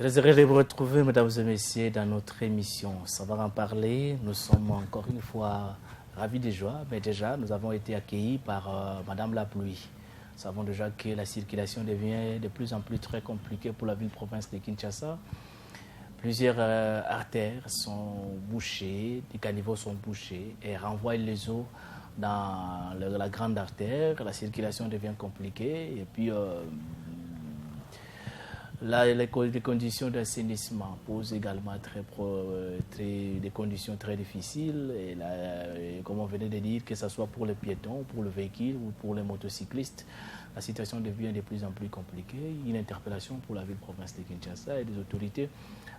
Très heureux de vous retrouver, mesdames et messieurs, dans notre émission Savoir en parler. Nous sommes encore une fois ravis de joie, mais déjà, nous avons été accueillis par Madame la Pluie. Nous savons déjà que la circulation devient de plus en plus très compliquée pour la ville-province de Kinshasa. Plusieurs artères sont bouchées, des caniveaux sont bouchés et renvoient les eaux dans la grande artère. La circulation devient compliquée et puis là, les conditions d'assainissement posent également des conditions très difficiles. Et là, comme on venait de dire, que ce soit pour les piétons, pour le véhicule ou pour les motocyclistes, la situation devient de plus en plus compliquée. Une interpellation pour la ville-province de Kinshasa et des autorités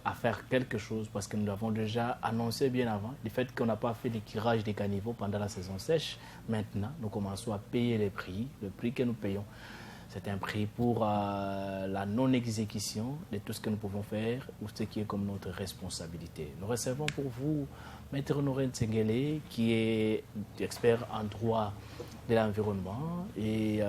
à faire quelque chose parce que nous l'avons déjà annoncé bien avant. Le fait qu'on n'a pas fait de curage des caniveaux pendant la saison sèche, maintenant, nous commençons à payer le prix que nous payons. C'est un prix pour la non-exécution de tout ce que nous pouvons faire ou ce qui est comme notre responsabilité. Nous recevons pour vous Maître Honoré Ntsengele, qui est expert en droit de l'environnement. Et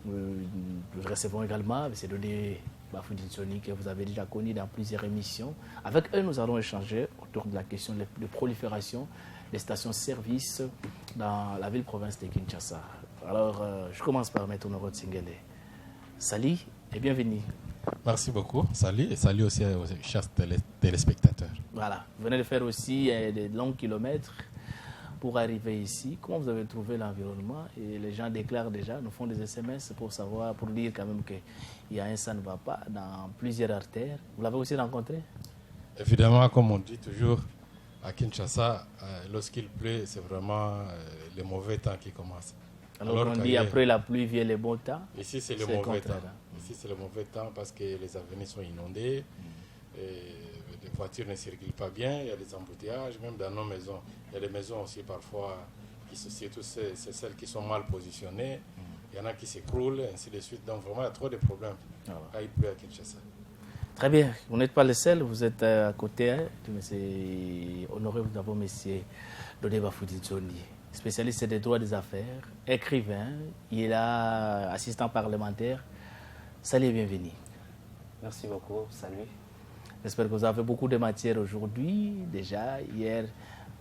nous recevons également M. Dodé Bafoudinsoni, que vous avez déjà connu dans plusieurs émissions. Avec eux, nous allons échanger autour de la question de prolifération des stations-service dans la ville-province de Kinshasa. Alors, je commence par Maître Honoré Ntsengele. Salut et bienvenue. Merci beaucoup. Salut et salut aussi aux chers téléspectateurs. Voilà, vous venez de faire aussi des longs kilomètres pour arriver ici. Comment vous avez trouvé l'environnement? Et les gens déclarent déjà, nous font des SMS pour savoir, pour dire quand même qu'il y a un ça ne va pas dans plusieurs artères. Vous l'avez aussi rencontré? Évidemment, comme on dit toujours, à Kinshasa, lorsqu'il pleut, c'est vraiment le mauvais temps qui commence. Alors on dit après la pluie vient le bon temps. Ici, c'est le mauvais temps. Ici, c'est le mauvais temps parce que les avenirs sont inondés. Les voitures ne circulent pas bien. Il y a des embouteillages, même dans nos maisons. Il y a des maisons aussi parfois, surtout c'est celles qui sont mal positionnées. Il y en a qui s'écroulent, ainsi de suite. Donc vraiment, il y a trop de problèmes quand il pleut à Kinshasa. Très bien. Vous n'êtes pas le seul. Vous êtes à côté de M. Honoré, nous avons M. Dodé Bafoudinsoni, spécialiste des droits des affaires, écrivain, il est là, assistant parlementaire. Salut et bienvenue. Merci beaucoup, salut. J'espère que vous avez beaucoup de matière aujourd'hui. Déjà, hier,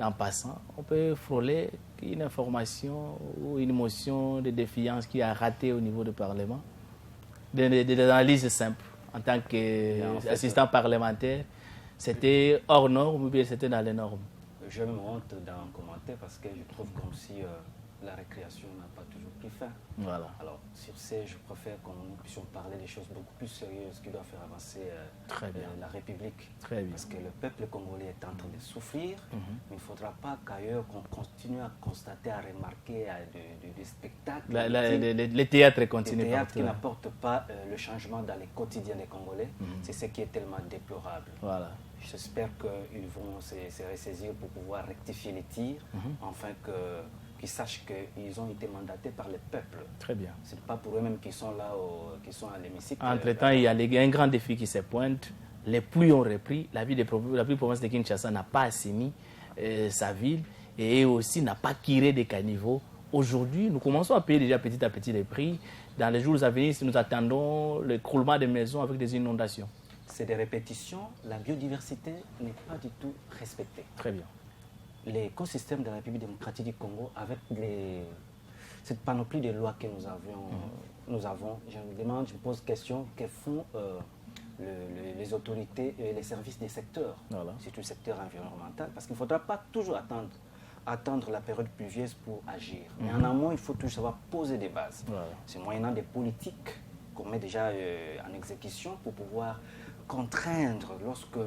en passant, on peut frôler une information ou une motion de défiance qui a raté au niveau du Parlement. Des analyses simples. En tant qu'assistant parlementaire, c'était hors norme ou bien c'était dans les normes? Je me honte d'en commenter parce que je trouve comme si la récréation n'a pas toujours pris fin. Voilà. Alors, sur ce, je préfère que nous puissions parler des choses beaucoup plus sérieuses qui doivent faire avancer la République. Très bien. Parce que le peuple congolais est en train de souffrir, mais il ne faudra pas qu'ailleurs qu'on continue à constater, à remarquer des spectacles. Les théâtres continuent. Les théâtres qui n'apportent pas le changement dans les quotidiens des Congolais. C'est ce qui est tellement déplorable. Voilà. J'espère qu'ils vont se ressaisir pour pouvoir rectifier les tirs, afin qu'ils sachent qu'ils ont été mandatés par le peuple. Très bien. Ce n'est pas pour eux-mêmes qui sont là, qui sont à l'hémicycle. Entre-temps, il y a un grand défi qui se pointe. Les pluies ont repris. La ville-province de Kinshasa n'a pas assaini sa ville et aussi n'a pas tiré des caniveaux. Aujourd'hui, nous commençons à payer déjà petit à petit les prix. Dans les jours à venir, nous attendons l'écroulement des maisons avec des inondations. C'est des répétitions. La biodiversité n'est pas du tout respectée. Très bien. L'écosystème de la République démocratique du Congo, avec cette panoplie de lois que nous avons, je me demande, je me pose question, que font les autorités et les services des secteurs, surtout le secteur environnemental, parce qu'il ne faudra pas toujours attendre la période pluvieuse pour agir. Mais en amont, il faut toujours savoir poser des bases. C'est moyennant des politiques qu'on met déjà en exécution pour pouvoir contraindre lorsque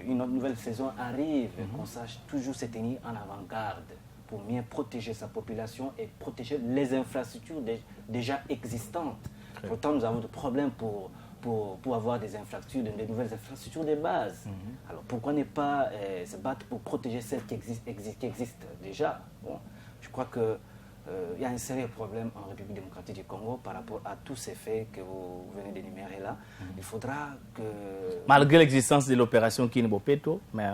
une autre nouvelle saison arrive, qu'on sache toujours se tenir en avant-garde pour mieux protéger sa population et protéger les infrastructures déjà existantes. Pourtant, nous avons des problèmes pour avoir des infrastructures, des nouvelles infrastructures de base. Alors pourquoi ne pas se battre pour protéger celles qui existent déjà? Bon, je crois que il y a un sérieux problème en République démocratique du Congo par rapport à tous ces faits que vous venez d'énumérer là. Il faudra que... Malgré l'existence de l'opération Kinbopeto, mais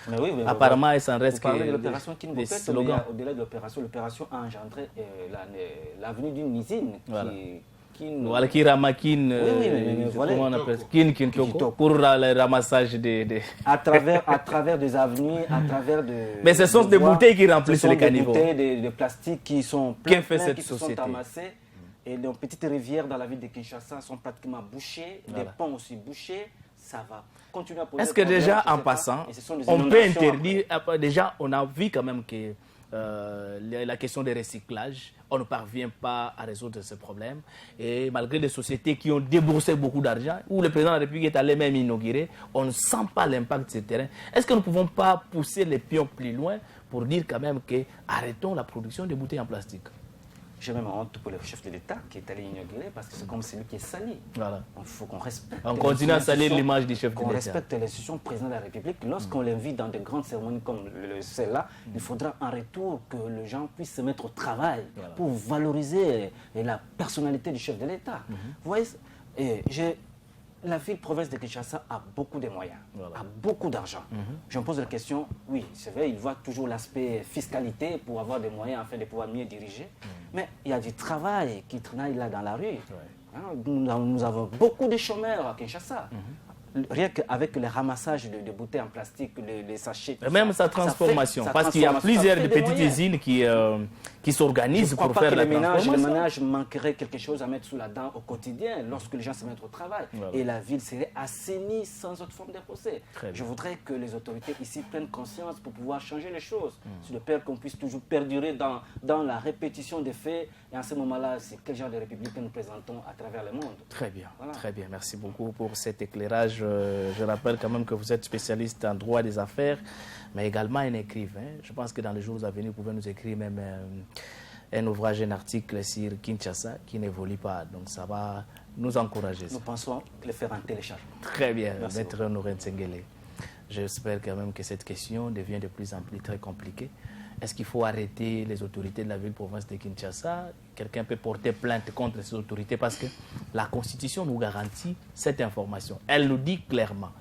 oui, apparemment, il s'en reste que l'opération Kinbopeto, slogans. Au-delà de l'opération a engendré l'avenue d'une usine Kin. Voilà, qui ramaquine. Oui, mais voilà. Comment on appelle ça? Kintoko. Pour le ramassage des. À travers des avenues, à travers de. Mais ce sont des bouteilles qui remplissent les caniveaux. Ce sont des bouteilles de plastique qui sont pleines, qui se sont amassées. Et les petites rivières dans la ville de Kinshasa sont pratiquement bouchées. Voilà. Les ponts aussi bouchés. Ça va continuer à poser. Est-ce que déjà, en passant, on peut interdire. Déjà, on a vu quand même que la question des recyclages, on ne parvient pas à résoudre ce problème. Et malgré des sociétés qui ont déboursé beaucoup d'argent, où le président de la République est allé même inaugurer, on ne sent pas l'impact de ce terrain. Est-ce que nous ne pouvons pas pousser les pions plus loin pour dire quand même que arrêtons la production de bouteilles en plastique? J'ai même honte pour le chef de l'État qui est allé inaugurer parce que c'est comme celui qui est sali. Voilà. Il faut qu'on respecte. On continue à salir l'image du chef de l'État. On respecte l'institution président de la République. Lorsqu'on l'invite dans de grandes cérémonies comme celle-là, il faudra en retour que les gens puissent se mettre au travail pour valoriser la personnalité du chef de l'État. Vous voyez, la ville-province de Kinshasa a beaucoup de moyens, a beaucoup d'argent. Je me pose la question, oui, c'est vrai, il voit toujours l'aspect fiscalité pour avoir des moyens afin de pouvoir mieux diriger, mais il y a du travail qui travaille là dans la rue. Nous avons beaucoup de chômeurs à Kinshasa. Rien qu'avec le ramassage de bouteilles en plastique, les sachets. Et même sa transformation, parce qu'il y a plusieurs petites usines qui s'organisent pour faire la transformation. Les ménages manqueraient quelque chose à mettre sous la dent au quotidien lorsque les gens se mettent au travail. Voilà. Et la ville serait assainie sans autre forme de procès. Je voudrais que les autorités ici prennent conscience pour pouvoir changer les choses. Sur le père qu'on puisse toujours perdurer dans la répétition des faits. Et en ce moment-là, c'est quel genre de république que nous présentons à travers le monde. Très bien, très bien. Merci beaucoup pour cet éclairage. Je rappelle quand même que vous êtes spécialiste en droit des affaires, mais également un écrivain. Je pense que dans les jours à venir, vous pouvez nous écrire même un ouvrage, un article sur Kinshasa qui n'évolue pas. Donc ça va nous encourager. Nous pensons le faire en téléchargement. Très bien, Maître Honoré Ntsengele. J'espère quand même que cette question devient de plus en plus très compliquée. Est-ce qu'il faut arrêter les autorités de la ville-province de Kinshasa? Quelqu'un peut porter plainte contre ces autorités parce que la Constitution nous garantit cette information. Elle nous dit clairement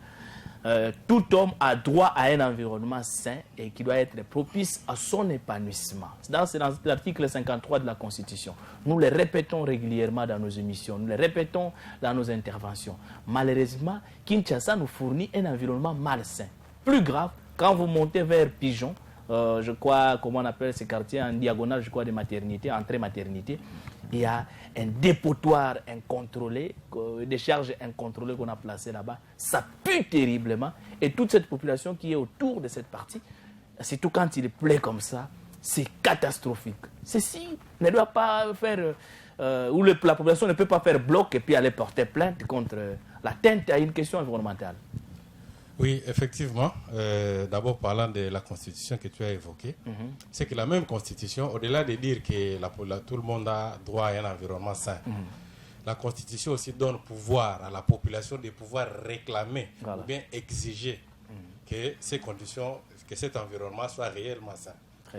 tout homme a droit à un environnement sain et qui doit être propice à son épanouissement. C'est dans l'article 53 de la Constitution. Nous le répétons régulièrement dans nos émissions, nous le répétons dans nos interventions. Malheureusement, Kinshasa nous fournit un environnement malsain. Plus grave, quand vous montez vers Pigeon, je crois, comment on appelle ces quartiers, en diagonale, je crois, des maternités, entrée maternité, il y a un dépotoir incontrôlé, des charges incontrôlées qu'on a placées là-bas. Ça pue terriblement. Et toute cette population qui est autour de cette partie, surtout quand il pleut comme ça, c'est catastrophique. Ceci ne doit pas faire, où la population ne peut pas faire bloc et puis aller porter plainte contre l'atteinte à une question environnementale. Oui, effectivement. D'abord, parlant de la Constitution que tu as évoquée, c'est que la même Constitution, au-delà de dire que tout le monde a droit à un environnement sain, la Constitution aussi donne pouvoir à la population de pouvoir réclamer ou bien exiger que ces conditions, que cet environnement soit réellement sain.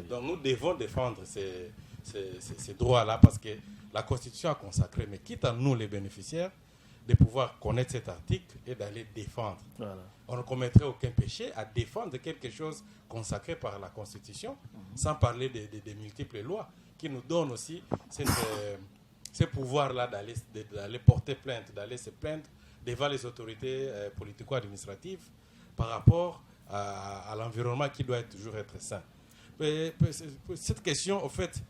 Donc nous devons défendre ces droits-là parce que la Constitution a consacré, mais quitte à nous les bénéficiaires, de pouvoir connaître cet article et d'aller défendre. On ne commettrait aucun péché à défendre quelque chose consacré par la Constitution, sans parler des multiples lois qui nous donnent aussi ce pouvoir-là d'aller porter plainte, d'aller se plaindre devant les autorités politico-administratives par rapport à l'environnement qui doit toujours être sain. Mais cette question, au fait,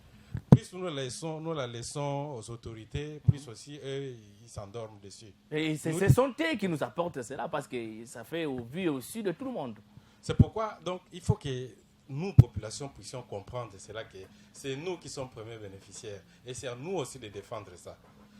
plus nous la laissons aux autorités, plus aussi eux, ils s'endorment dessus. Et ce sont eux qui nous apportent cela parce que ça fait au vu aussi de tout le monde. C'est pourquoi donc, il faut que nous, population, puissions comprendre cela, que c'est nous qui sommes premiers bénéficiaires. Et c'est à nous aussi de défendre ça.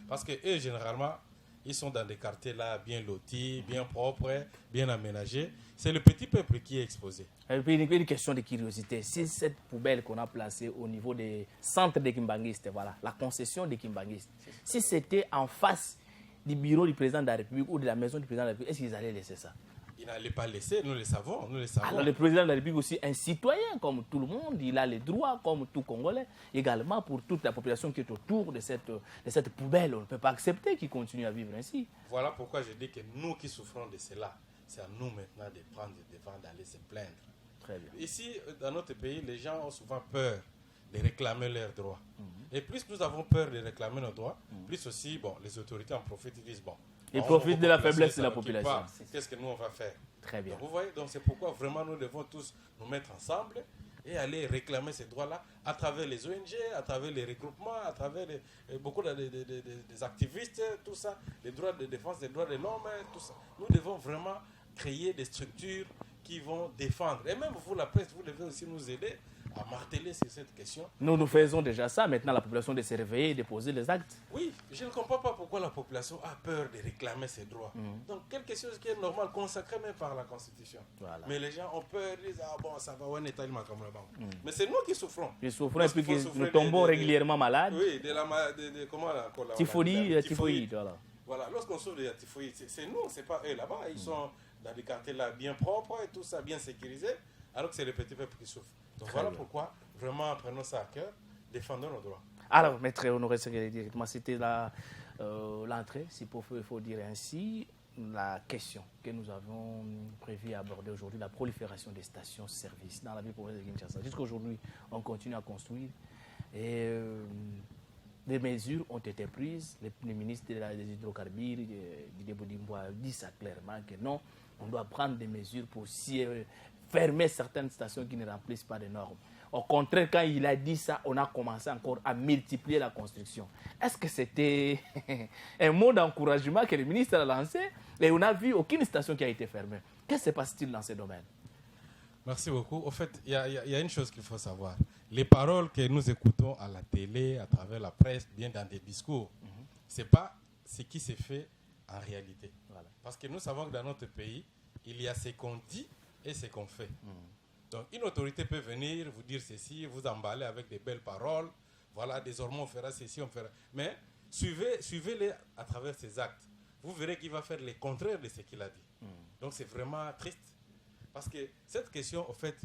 Parce que eux, généralement, ils sont dans des quartiers là bien lotis, bien propres, bien aménagés. C'est le petit peuple qui est exposé. Et puis une question de curiosité. Si cette poubelle qu'on a placée au niveau des centres des Kimbanguistes, voilà, la concession des Kimbanguistes, si c'était en face du bureau du président de la République ou de la maison du président de la République, est-ce qu'ils allaient laisser ça? Ils n'allaient pas laisser, nous le savons. Alors le président de la République aussi, un citoyen comme tout le monde, il a les droits comme tout Congolais. Également pour toute la population qui est autour de cette poubelle, on ne peut pas accepter qu'il continue à vivre ainsi. Voilà pourquoi je dis que nous qui souffrons de cela, c'est à nous maintenant de prendre le devant, d'aller se plaindre. Très bien. Ici, dans notre pays, les gens ont souvent peur de réclamer leurs droits. Et plus nous avons peur de réclamer nos droits, plus aussi, les autorités en profitent, ils disent, ils profitent de la faiblesse de la population. Qu'est-ce que nous, on va faire? Très bien. Donc, vous voyez, donc c'est pourquoi vraiment nous devons tous nous mettre ensemble et aller réclamer ces droits-là à travers les ONG, à travers les regroupements, à travers beaucoup des activistes, tout ça, les droits de défense des droits de l'homme, tout ça. Nous devons vraiment créer des structures qui vont défendre. Et même vous, la presse, vous devez aussi nous aider à marteler sur cette question. Nous faisons déjà ça. Maintenant, la population de se réveiller et de poser les actes. Oui, je ne comprends pas pourquoi la population a peur de réclamer ses droits. Donc, quelque chose qui est normal, consacré même par la Constitution. Voilà. Mais les gens ont peur, ils disent, ça va, on est tellement comme la banque. Mais c'est nous qui souffrons. Nous souffrons et puis nous tombons régulièrement malades. Oui, comment la typhoïde, voilà. Voilà, lorsqu'on souffre de la typhoïde, c'est nous, c'est pas eux là-bas. Ils sont dans des quartiers là bien propres et tout ça, bien sécurisé, alors que c'est le petit peuple qui souffre. Donc voilà pourquoi, vraiment, prenons ça à cœur, défendons nos droits. Alors, Maître Honoré, directement, c'était l'entrée, s'il faut dire ainsi, la question que nous avons prévu aborder aujourd'hui, la prolifération des stations-service dans la ville province de Kinshasa. Jusqu'aujourd'hui, on continue à construire et des mesures ont été prises. Le ministre des hydrocarbures, Didier Bodimbois, dit ça clairement que non, on doit prendre des mesures pour fermer certaines stations qui ne remplissent pas les normes. Au contraire, quand il a dit ça, on a commencé encore à multiplier la construction. Est-ce que c'était un mot d'encouragement que le ministre a lancé et on n'a vu aucune station qui a été fermée? Qu'est-ce qui se passe-t-il dans ce domaine? Merci beaucoup. Au fait, il y a une chose qu'il faut savoir. Les paroles que nous écoutons à la télé, à travers la presse, bien dans des discours, ce n'est pas ce qui se fait en réalité. Voilà. Parce que nous savons que dans notre pays, il y a ce qu'on dit et ce qu'on fait. Donc, une autorité peut venir vous dire ceci, vous emballer avec des belles paroles. Voilà, désormais, on fera ceci, on fera... Mais suivez-les à travers ses actes. Vous verrez qu'il va faire le contraire de ce qu'il a dit. Donc, c'est vraiment triste. Parce que cette question, en fait,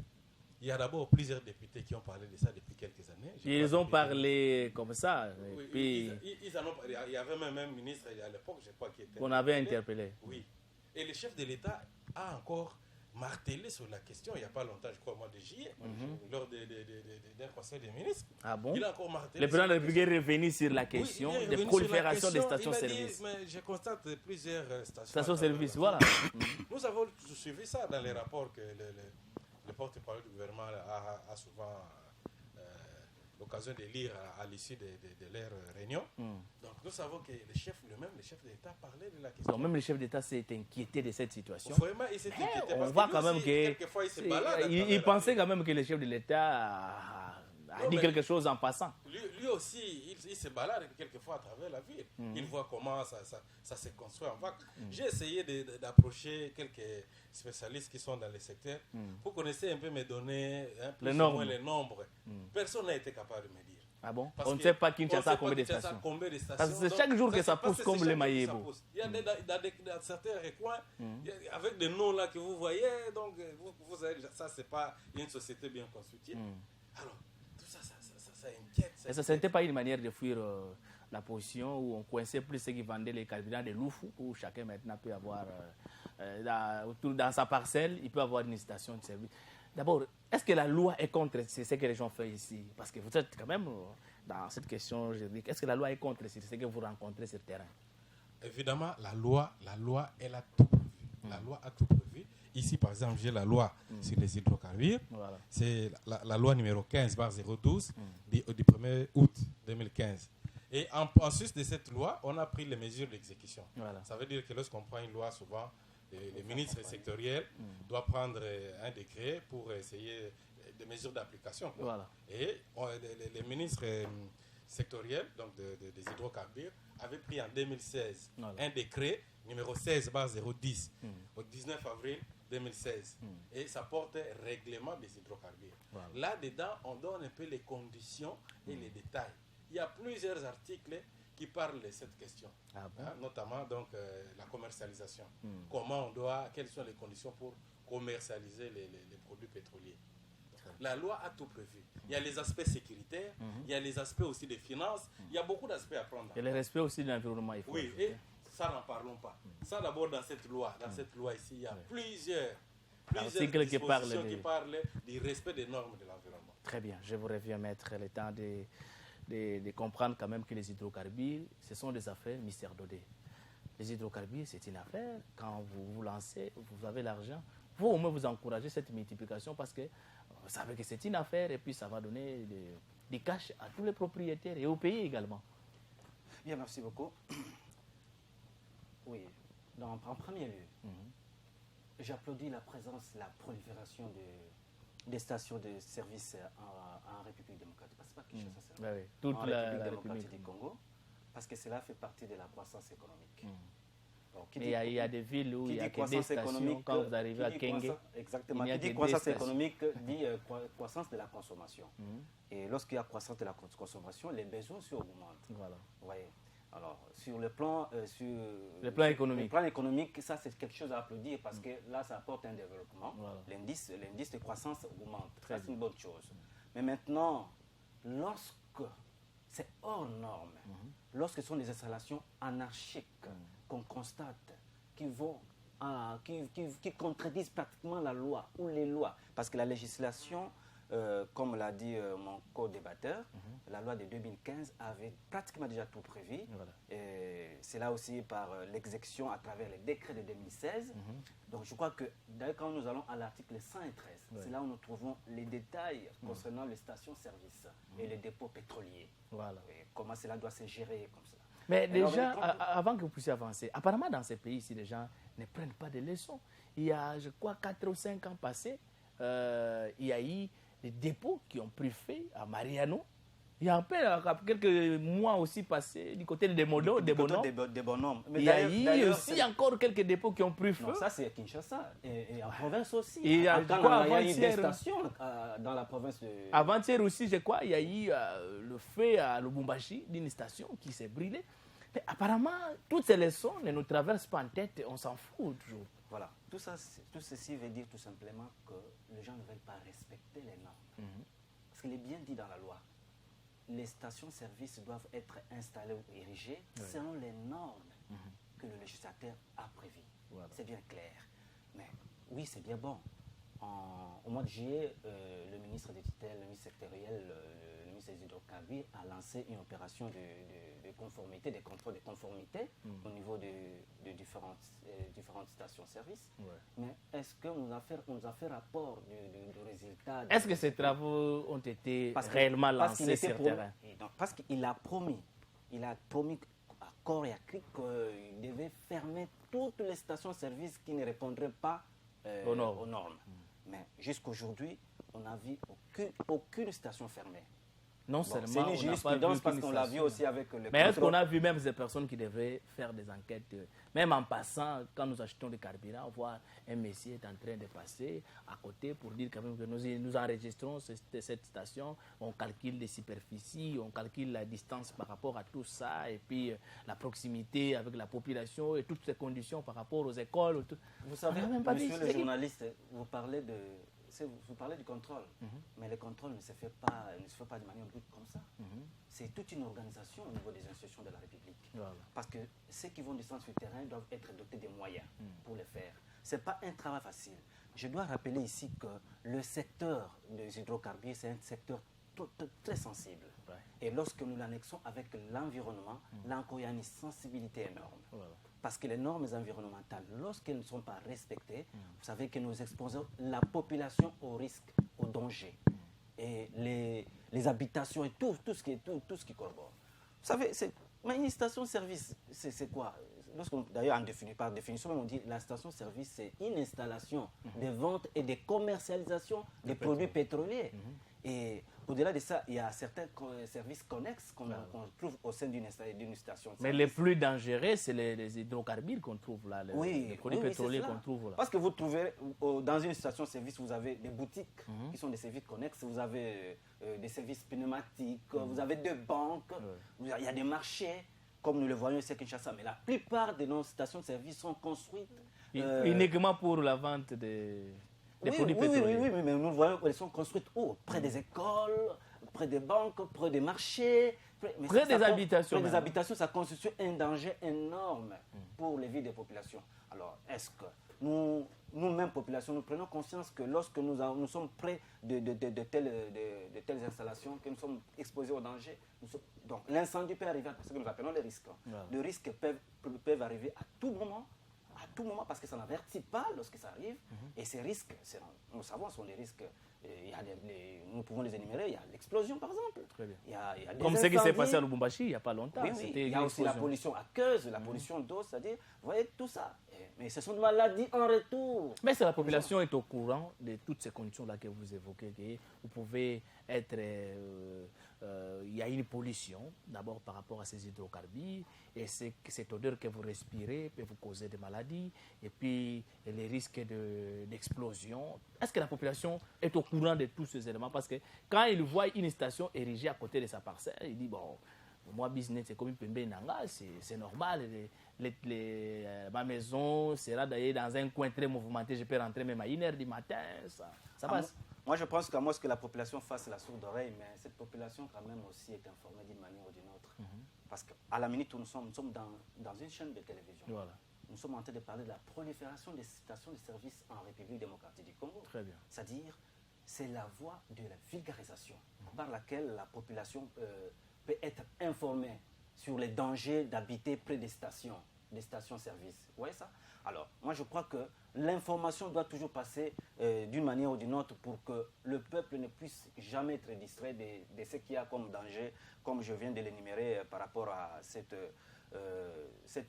il y a d'abord plusieurs députés qui ont parlé de ça depuis quelques années. Ils ont parlé comme ça. Oui, puis ils en ont parlé. Il y avait même un ministre à l'époque, je crois, qui était... On avait interpellé. Oui. Et le chef de l'État a encore martelé sur la question, il n'y a pas longtemps, je crois, au mois de juillet, lors d'un conseil des ministres. Ah bon? Il a encore martelé. Le président de la République est revenu sur la question de prolifération des stations-service. Mais je constate plusieurs stations-service, voilà. Nous avons suivi ça dans les rapports que le porte-parole du gouvernement a souvent l'occasion de lire à l'issue de leurs réunions. Donc nous savons que le chef de l'État parlait de la question. Donc même le chef d'État s'est inquiété de cette situation. Vraiment, il s'est inquiété. On voit quand même que quelquefois il pensait quand même que le chef de l'État a dit quelque chose en passant. Lui aussi, il se balade quelquefois à travers la ville. Il voit comment ça se construit en vague. J'ai essayé d'approcher quelques spécialistes qui sont dans le secteur pour connaître un peu mes données, plus ou moins les nombres. Personne n'a été capable de me dire. Ah bon? On ne sait pas Kinshasa a combien de stations. Parce que c'est chaque jour que ça pousse comme les Maïebo. Il y a dans certains recoins, avec des noms là que vous voyez, donc vous avez, ça c'est pas une société bien constituée. Alors, tout ça inquiète. Ça n'était pas une manière de fuir la position où on coinçait plus ceux qui vendaient les carburants de Loufou, où chacun maintenant peut avoir, dans sa parcelle, il peut avoir une station de service. D'abord, est-ce que la loi est contre ce que les gens font ici? Parce que vous êtes quand même dans cette question juridique. Est-ce que la loi est contre ce que vous rencontrez sur le terrain? Évidemment, la loi, elle a tout prévu. La loi a tout prévu. Ici, par exemple, j'ai la loi sur les hydrocarbures. Voilà. C'est la loi numéro 15/012 du 1er août 2015. Et en sus de cette loi, on a pris les mesures d'exécution. Voilà. Ça veut dire que lorsqu'on prend une loi, souvent, les ministres sectoriels doivent prendre un décret pour essayer des mesures d'application. Voilà. Et les ministres sectoriels, donc des hydrocarbures, avaient pris en 2016 un décret numéro 16/010 au 19 avril 2016. Et ça porte règlement des hydrocarbures. Voilà. Là-dedans, on donne un peu les conditions et les détails. Il y a plusieurs articles qui parlent de cette question, notamment donc, la commercialisation. Comment on doit, quelles sont les conditions pour commercialiser les produits pétroliers. La loi a tout prévu. Il y a les aspects sécuritaires, il y a les aspects aussi des finances, il y a beaucoup d'aspects à prendre. Et le respect aussi de l'environnement. Et ça n'en parlons pas. Ça d'abord dans cette loi ici, il y a plusieurs article qui parle du respect des normes de l'environnement. Très bien, je vous reviens, maître, le temps de comprendre quand même que les hydrocarbures, ce sont des affaires mystère Dodé. Les hydrocarbures, c'est une affaire. Quand vous vous lancez, vous avez l'argent. Vous, au moins, vous encouragez cette multiplication parce que vous savez que c'est une affaire et puis ça va donner des cash à tous les propriétaires et au pays également. Bien, merci beaucoup. Oui, en premier lieu, j'applaudis la présence, la prolifération des stations de service en République démocratique. Parce que c'est pas Kinshasa, c'est oui. Toute la République démocratique République du Congo, parce que cela fait partie de la croissance économique. Donc, il y a des villes où il y a que des stations. Quand vous arrivez à Kenge, exactement. Qui dit croissance économique dit croissance de la consommation. Et lorsqu'il y a croissance de la consommation, les besoins aussi augmentent. Voilà. Vous voyez. Alors, sur le plan économique, ça c'est quelque chose à applaudir parce que là, ça apporte un développement. Voilà. L'indice de croissance augmente. Ça, c'est une bonne chose. Mais maintenant, lorsque c'est hors norme, lorsque ce sont des installations anarchiques qu'on constate, qui contredisent pratiquement la loi ou les lois, parce que la législation, comme l'a dit mon co-débatteur, la loi de 2015 avait pratiquement déjà tout prévu. Voilà. C'est là aussi par l'exécution à travers les décrets de 2016. Donc je crois que, d'ailleurs, quand nous allons à l'article 113, c'est là où nous trouvons les détails concernant les stations-service et les dépôts pétroliers. Voilà. Et comment cela doit se gérer comme ça. Mais déjà, avant que vous puissiez avancer, apparemment dans ces pays-ci, les gens ne prennent pas de leçons. Il y a, je crois, 4 ou 5 ans passés, il y a eu des dépôts qui ont pris feu à Mariano. Il y a un peu, quelques mois aussi passés, du côté des bonhommes. Il y a eu aussi encore quelques dépôts qui ont pris feu. Non, ça c'est à Kinshasa. Et en province aussi. Et il y a eu des stations dans la province de... Avant-hier aussi, je crois, il y a eu le feu à Lubumbashi d'une station qui s'est brûlée. Mais apparemment, toutes ces leçons ne nous traversent pas en tête, on s'en fout toujours. Voilà. Tout ceci veut dire tout simplement que les gens ne veulent pas respecter les normes. Parce qu'il est bien dit dans la loi. Les stations-service doivent être installées ou érigées selon les normes que le législateur a prévues. Voilà. C'est bien clair. Mais oui, c'est bien bon. Au mois de juillet, le ministre des tutelles, le ministre sectoriel, le ministre des hydrocarbures a lancé une opération de conformité, de contrôle de conformité au niveau de différentes stations-service. Ouais. Mais est-ce qu'on nous a fait rapport du résultat? Est-ce que ces travaux ont été réellement lancés sur le terrain? Parce qu'il a promis à corps et à cri qu'il devait fermer toutes les stations-service qui ne répondraient pas aux normes. Mais jusqu'aujourd'hui, on n'a vu aucune station fermée. Non seulement c'est une jurisprudence parce qu'on l'a vu aussi avec le Mais est-ce qu'on a vu même ces personnes qui devaient faire des enquêtes, même en passant, quand nous achetons des carburants, voir un messier est en train de passer à côté pour dire quand même que nous enregistrons cette station, on calcule les superficies, on calcule la distance par rapport à tout ça, et puis la proximité avec la population et toutes ces conditions par rapport aux écoles. Tout. Vous savez, monsieur le journaliste, vous parlez du contrôle, mais le contrôle ne se fait pas de manière brute comme ça. C'est toute une organisation au niveau des institutions de la République. Voilà. Parce que ceux qui vont descendre sur le terrain doivent être dotés des moyens pour le faire. Ce n'est pas un travail facile. Je dois rappeler ici que le secteur des hydrocarbures, c'est un secteur très sensible. Ouais. Et lorsque nous l'annexons avec l'environnement, là encore, il y a une sensibilité énorme. Voilà. Parce que les normes environnementales, lorsqu'elles ne sont pas respectées, vous savez que nous exposons la population au risque, au danger. Et les habitations et tout ce qui collabore. Vous savez, mais une station-service, c'est quoi? D'ailleurs, par définition, on dit la station-service, c'est une installation de vente et de commercialisation des produits pétroliers. Et au-delà de ça, il y a certains services connexes qu'on trouve au sein d'une station. Mais les plus dangereux, c'est les hydrocarbures qu'on trouve là, les produits pétroliers qu'on trouve là. Parce que vous trouvez, dans une station-service, vous avez des boutiques qui sont des services connexes, vous avez des services pneumatiques, vous avez des banques, il y a des marchés, comme nous le voyons ici à Kinshasa. Mais la plupart de nos stations-service sont construites uniquement pour la vente des produits pétroliers. Oui, mais nous voyons qu'elles sont construites où? Près des écoles, près des banques, près des marchés, près des habitations. Près des habitations, ça constitue un danger énorme pour les vies des populations. Alors, est-ce que nous-mêmes, populations, nous prenons conscience que lorsque nous sommes près de telles installations, que nous sommes exposés au danger, donc l'incendie peut arriver, c'est ce que nous appelons les risques. Les risques peuvent arriver à tout moment, parce que ça n'avertit pas lorsque ça arrive. Et ces risques, nous savons, sont des risques. Nous pouvons les énumérer. Il y a l'explosion, par exemple. Très bien. Il y a des Comme ce qui s'est passé à Lubumbashi il n'y a pas longtemps. Oui, il y a aussi la pollution aqueuse, la pollution d'eau, c'est-à-dire, vous voyez, tout ça. Mais ce sont des maladies en retour. Mais si la population est au courant de toutes ces conditions-là que vous évoquez, que vous pouvez être... il y a une pollution, d'abord par rapport à ces hydrocarbures, et cette odeur que vous respirez peut vous causer des maladies, et puis les risques d'explosion. Est-ce que la population est au courant de tous ces éléments? Parce que quand il voit une station érigée à côté de sa parcelle, il dit, bon, moi, business, c'est comme une pembe nanga, c'est normal. Ma maison sera d'ailleurs dans un coin très mouvementé, je peux rentrer même à 1h du matin, ça passe. Moi, je pense qu'à moins que la population fasse la sourde oreille, mais cette population, quand même, aussi est informée d'une manière ou d'une autre. Parce qu'à la minute où nous sommes dans une chaîne de télévision. Voilà. Nous sommes en train de parler de la prolifération des stations de service en République démocratique du Congo. Très bien. C'est-à-dire, c'est la voie de la vulgarisation par laquelle la population peut être informée sur les dangers d'habiter près des stations-service. Vous voyez ça? Alors, moi, je crois que l'information doit toujours passer d'une manière ou d'une autre pour que le peuple ne puisse jamais être distrait de ce qu'il y a comme danger, comme je viens de l'énumérer par rapport à cette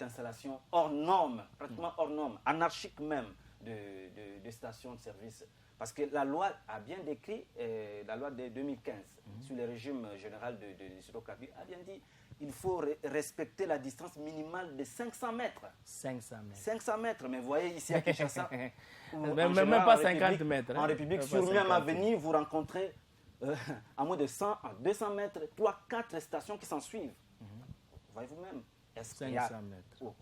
installation hors norme, pratiquement hors norme, anarchique même de stations de service. Parce que la loi a bien décrit, la loi de 2015 sur le régime général de hydrocarbures a bien dit il faut respecter la distance minimale de 500 mètres. 500 mètres. 500 mètres, mais vous voyez ici à Kinshasa, même pas 50 mètres. En République, sur même avenue, vous rencontrez à moins de 100 à 200 mètres, 3-4 stations qui s'en suivent. Voyez vous-même. 500 mètres.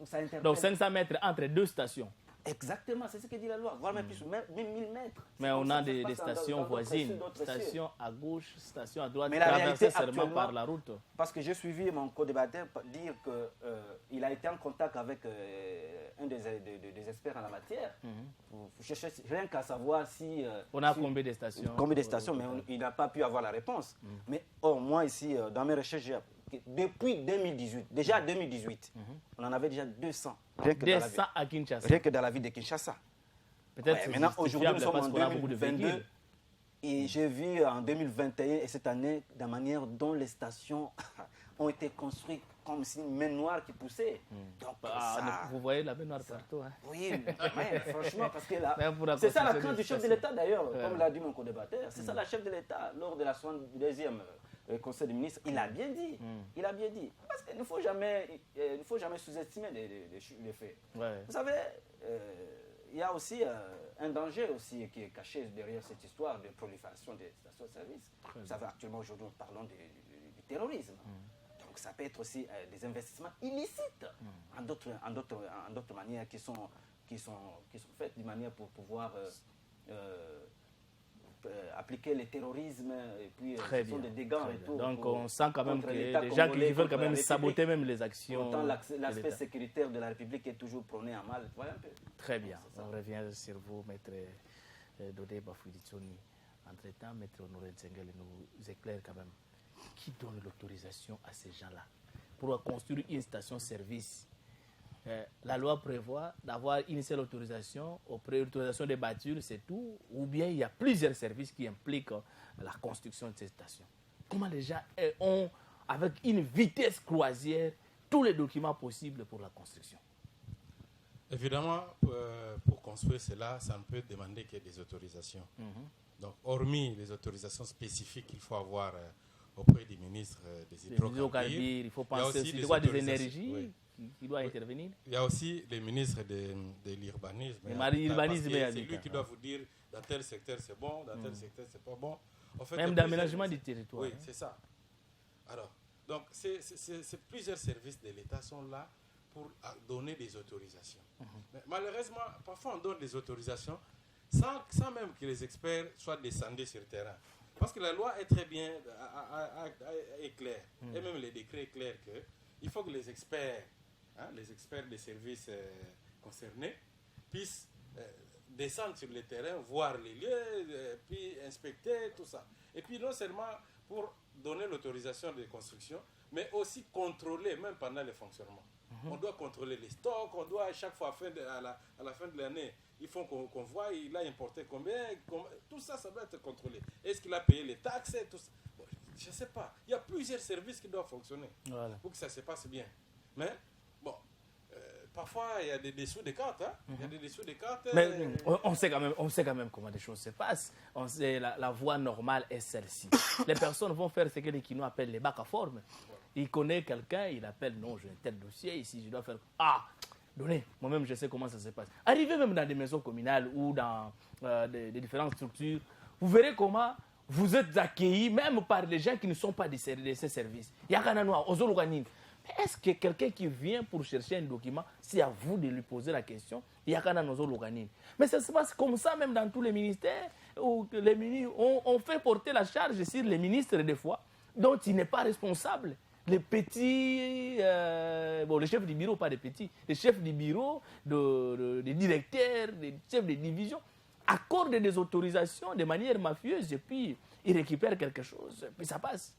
Ça interpelle. Donc 500 mètres entre deux stations. Exactement, c'est ce que dit la loi, voire même plus, même 1000 mètres. Mais on a des stations voisines, stations à gauche, stations à droite, mais la réalité seulement par la route. Parce que j'ai suivi mon co-débatteur dire qu'il a été en contact avec un des experts en la matière. Pour chercher rien qu'à savoir si... on a combien de stations? Combien de stations, mais il n'a pas pu avoir la réponse. Mais moi ici, dans mes recherches, depuis 2018, déjà 2018, on en avait déjà 200. Rien que dans la ville de Kinshasa. Peut-être maintenant, aujourd'hui, nous sommes en 2022. Et j'ai vu en 2021 et cette année, la manière dont les stations ont été construites comme si une main noire qui poussait. Donc, vous voyez la main noire partout. Hein? Oui, mais franchement, parce que là, c'est ça la crainte du chef de l'État d'ailleurs, comme l'a dit mon co-débatteur. C'est ça la chef de l'État lors de la 72e Conseil des ministres. Il a bien dit. Il a bien dit. Parce qu'il ne faut jamais sous-estimer les faits. Ouais. Vous savez, il y a aussi un danger aussi qui est caché derrière cette histoire de prolifération des stations de service. Vous savez, actuellement, aujourd'hui, nous parlons du terrorisme. Donc, ça peut être aussi des investissements illicites en d'autres manières qui sont faites d'une manière pour pouvoir appliquer le terrorisme et puis ce sont des dégâts en retour. Donc on sent quand même qu'il y a des gens qui veulent quand même saboter même les actions. Pourtant l'aspect sécuritaire de la République est toujours prôné à mal. Voilà un peu. Très bien. On revient sur vous, Maître Dodé Bafouilitsoni. Entre-temps, Maître Honoré Ntsengele nous éclaire quand même. Qui donne l'autorisation à ces gens-là pour construire une station-service? La loi prévoit d'avoir une seule autorisation, autorisation des bâtures, c'est tout, ou bien il y a plusieurs services qui impliquent la construction de ces stations. Comment les gens ont, avec une vitesse croisière, tous les documents possibles pour la construction? Évidemment, pour construire cela, ça ne peut demander que des autorisations. Donc, hormis les autorisations spécifiques qu'il faut avoir auprès du ministre des hydrocarbures, il faut penser aussi des énergies qui doit intervenir. Il y a aussi le ministre de l'urbanisme. C'est lui qui doit vous dire dans tel secteur c'est bon, dans tel secteur c'est pas bon. En fait, même d'aménagement du territoire. Oui, c'est ça. Alors, donc, c'est plusieurs services de l'État sont là pour donner des autorisations. Mais malheureusement, parfois on donne des autorisations sans même que les experts soient descendus sur le terrain. Parce que la loi est très bien, est claire, et même les décrets est clair qu'il faut que les experts des services concernés puissent descendre sur le terrain, voir les lieux, puis inspecter tout ça. Et puis non seulement pour donner l'autorisation de construction, mais aussi contrôler, même pendant le fonctionnement. On doit contrôler les stocks, on doit à chaque fois, à la fin de l'année, il faut qu'on voit, il a importé combien, tout ça, ça doit être contrôlé. Est-ce qu'il a payé les taxes, tout ça? Bon, je ne sais pas. Il y a plusieurs services qui doivent fonctionner pour que ça se passe bien. Mais, bon, parfois, il y a des dessous des cartes. Il y a des dessous des cartes. Mais on sait quand même comment les choses se passent. On sait la voie normale est celle-ci. Les personnes vont faire ce que les Kinois appellent les bacs à forme. Il connaît quelqu'un, il appelle, non, j'ai un tel dossier ici, je dois faire... Ah, donnez, moi-même je sais comment ça se passe. Arrivez même dans des maisons communales ou dans des différentes structures, vous verrez comment vous êtes accueillis même par les gens qui ne sont pas de ces services. Il y a qu'un noir, aux organines. Est-ce que quelqu'un qui vient pour chercher un document, c'est à vous de lui poser la question? Il y a qu'un organine. Mais ça se passe comme ça même dans tous les ministères où les ministres on fait porter la charge sur les ministres des fois, dont il n'est pas responsable. Les petits, les chefs du bureau, pas les petits, les chefs du bureau, des directeurs, des chefs de division, accordent des autorisations de manière mafieuse et puis ils récupèrent quelque chose, puis ça passe.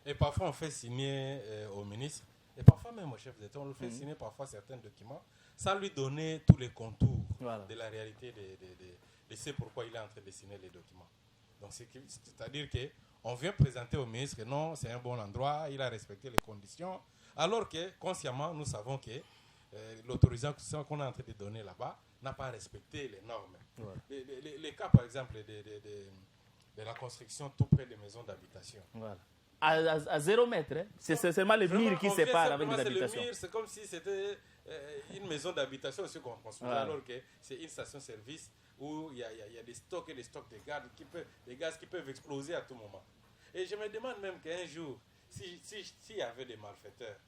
Et parfois on fait signer au ministre, et parfois même au chef d'État, on le fait signer parfois certains documents, sans lui donner tous les contours de la réalité de ce pourquoi il est en train de signer les documents. Donc c'est-à-dire que on vient présenter au ministre que non, c'est un bon endroit, il a respecté les conditions, alors que consciemment, nous savons que l'autorisation qu'on est en train de donner là-bas n'a pas respecté les normes. Ouais. Les cas, par exemple, de la construction tout près des maisons d'habitation. Voilà. À 0 mètre, hein. C'est seulement le mur qui sépare avec les habitations. C'est comme si c'était une maison d'habitation aussi qu'on construit, alors que c'est une station-service où il y a des stocks et des stocks de gaz qui peuvent exploser à tout moment. Et je me demande même qu'un jour, s'il y avait des malfaiteurs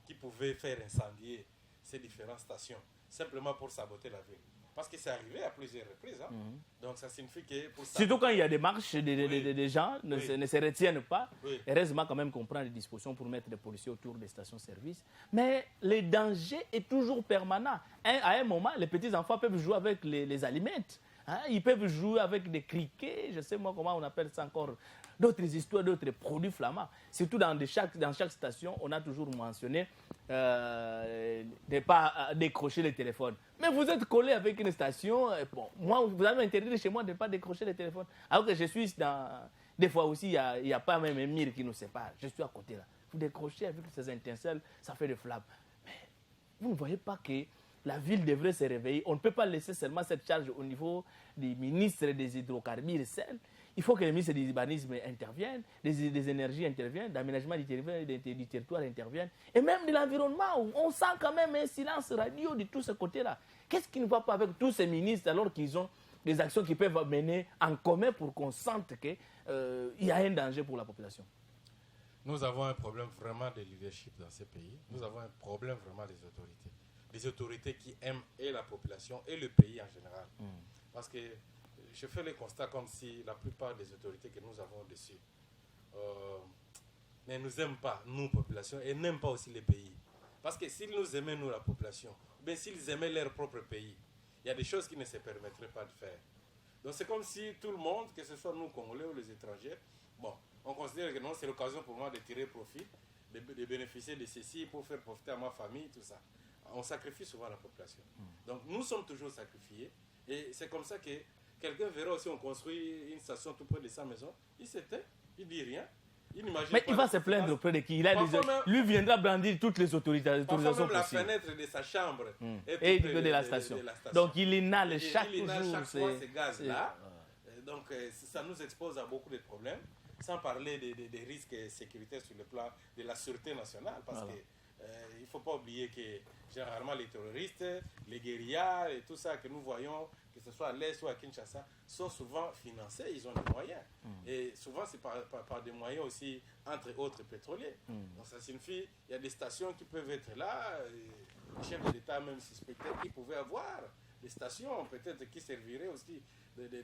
qui pouvaient faire incendier ces différentes stations, simplement pour saboter la ville. Parce que c'est arrivé à plusieurs reprises. Donc ça signifie que... Surtout quand il y a des marches, des gens ne se retiennent pas. Oui. Heureusement quand même qu'on prend des dispositions pour mettre des policiers autour des stations-service. Mais le danger est toujours permanent. À un moment, les petits-enfants peuvent jouer avec les aliments. Ils peuvent jouer avec des criquets, je sais moi comment on appelle ça encore, d'autres histoires, d'autres produits flamands. Surtout dans chaque station, on a toujours mentionné de ne pas décrocher le téléphone. Mais vous êtes collé avec une station, bon, moi, vous avez interdit chez moi de ne pas décrocher le téléphone. Alors que je suis dans... Des fois aussi, il n'y a pas même un mur qui nous sépare. Je suis à côté là. Vous décrochez avec ces étincelles, ça fait des flammes. Mais vous ne voyez pas que la ville devrait se réveiller. On ne peut pas laisser seulement cette charge au niveau des ministres des hydrocarbures. Il faut que les ministres des urbanismes interviennent, des énergies interviennent, d'aménagement du territoire interviennent, et même de l'environnement, où on sent quand même un silence radio de tous ces côtés-là. Qu'est-ce qui ne va pas avec tous ces ministres alors qu'ils ont des actions qui peuvent mener en commun pour qu'on sente qu'il y a un danger pour la population? Nous avons un problème vraiment de leadership dans ces pays. Nous avons un problème vraiment des autorités. Des autorités qui aiment et la population et le pays en général. Parce que je fais le constat comme si la plupart des autorités que nous avons dessus ne nous aiment pas, nous, population, et n'aiment pas aussi les pays. Parce que s'ils nous aimaient, nous, la population, ou bien s'ils aimaient leur propre pays, il y a des choses qui ne se permettraient pas de faire. Donc c'est comme si tout le monde, que ce soit nous, Congolais ou les étrangers, bon, on considère que non, c'est l'occasion pour moi de tirer profit, de bénéficier de ceci pour faire profiter à ma famille, tout ça. On sacrifie souvent la population. Donc nous sommes toujours sacrifiés. Et c'est comme ça que quelqu'un verra aussi, on construit une station tout près de sa maison, il s'éteint, il ne dit rien. Mais il va se plaindre auprès de qui? Lui viendra brandir toutes les autorisations possibles. Parfois même la fenêtre de sa chambre et de la station. Donc il inhale chaque jour ces gaz-là. Donc ça nous expose à beaucoup de problèmes, sans parler des risques sécuritaires sur le plan de la sûreté nationale. Parce que il ne faut pas oublier que généralement les terroristes, les guérillas et tout ça que nous voyons, que ce soit à l'Est ou à Kinshasa, sont souvent financés, ils ont des moyens. Et souvent c'est par des moyens aussi, entre autres pétroliers. Donc ça signifie qu'il y a des stations qui peuvent être là, les chefs de l'État même suspectaient qu'ils pouvaient avoir des stations peut-être qui serviraient aussi de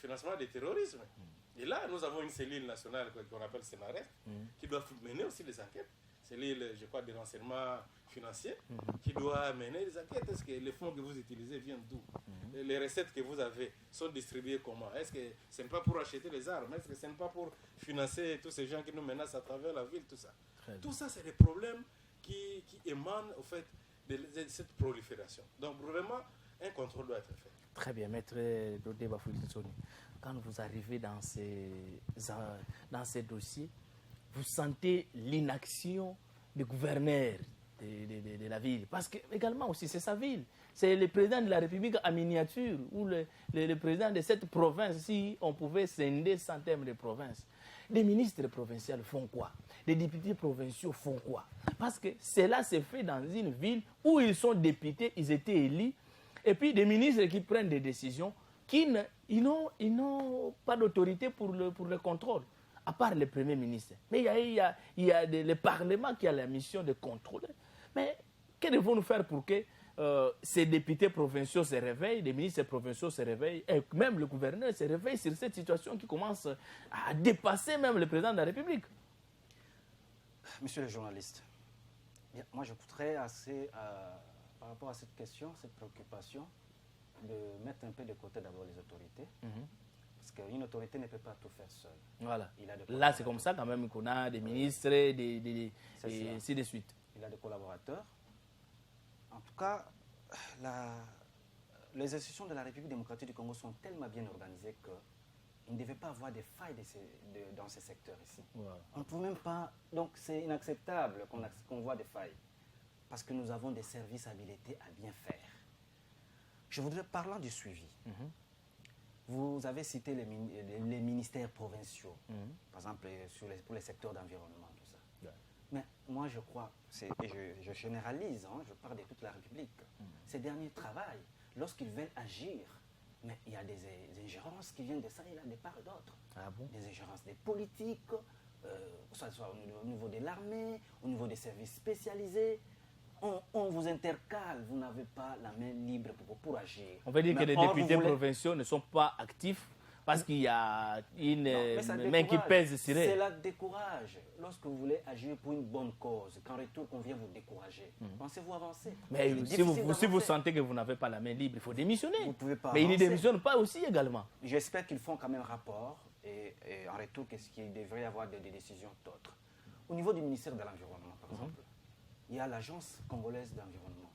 financement du terrorisme. Et là, nous avons une cellule nationale qu'on appelle Sénarest, qui doit mener aussi des enquêtes. Cellule, je crois, de renseignement financier, qui doit mener des enquêtes. Est-ce que les fonds que vous utilisez viennent d'où? Les recettes que vous avez sont distribuées comment? Est-ce que ce n'est pas pour acheter les armes? Est-ce que ce n'est pas pour financer tous ces gens qui nous menacent à travers la ville? Tout ça. Tout ça, c'est des problèmes qui émanent au fait de cette prolifération. Donc, vraiment, un contrôle doit être fait. Très bien, maître Dodé Bafouilitsoni. Quand vous arrivez dans ces dossiers, vous sentez l'inaction du gouverneur de la ville. Parce que, également aussi, c'est sa ville. C'est le président de la République en miniature, ou le président de cette province, si on pouvait scinder 100 thèmes de province. Les ministres provinciaux font quoi? Les députés provinciaux font quoi? Parce que cela se fait dans une ville où ils sont députés, ils étaient élus, et puis des ministres qui prennent des décisions qui n'ont pas d'autorité pour le contrôle, à part le Premier ministre. Mais il y a le Parlement qui a la mission de contrôler. Mais que devons-nous faire pour que ces députés provinciaux se réveillent, les ministres provinciaux se réveillent, et même le gouverneur se réveille sur cette situation qui commence à dépasser même le président de la République? Monsieur le journaliste, moi je voudrais assez, par rapport à cette question, cette préoccupation, de mettre un peu de côté d'abord les autorités. Parce qu'une autorité ne peut pas tout faire seule. Voilà. Là, c'est comme ça quand même qu'on a des ministres et ainsi de suite. Il a des collaborateurs. En tout cas, les institutions de la République démocratique du Congo sont tellement bien organisées qu'il ne devait pas avoir de failles dans ces secteurs ici. Voilà. On ne peut même pas... Donc c'est inacceptable qu'on voit des failles. Parce que nous avons des services habilités à bien faire. Je voudrais parler du suivi. Vous avez cité les ministères provinciaux, par exemple pour les secteurs d'environnement, tout ça. Yeah. Mais moi je crois, et je généralise, je parle de toute la République, ces derniers travaillent lorsqu'ils veulent agir. Mais il y a des ingérences qui viennent de ça et là, de part et d'autre. Ah bon? Des ingérences des politiques, soit au niveau de l'armée, au niveau des services spécialisés. On vous intercale, vous n'avez pas la main libre pour agir. On veut dire que les députés provinciaux ne sont pas actifs parce qu'il y a une main qui pèse sur eux. C'est la décourage. Lorsque vous voulez agir pour une bonne cause, qu'en retour qu'on vient vous décourager, pensez-vous avancer? Mais si vous sentez que vous n'avez pas la main libre, il faut démissionner. Vous ne pouvez pas mais ils ne démissionnent pas aussi également. J'espère qu'ils font quand même rapport et en retour, qu'est-ce qu'il devrait y avoir des décisions d'autres. Au niveau du ministère de l'Environnement, par exemple, il y a l'Agence congolaise d'environnement.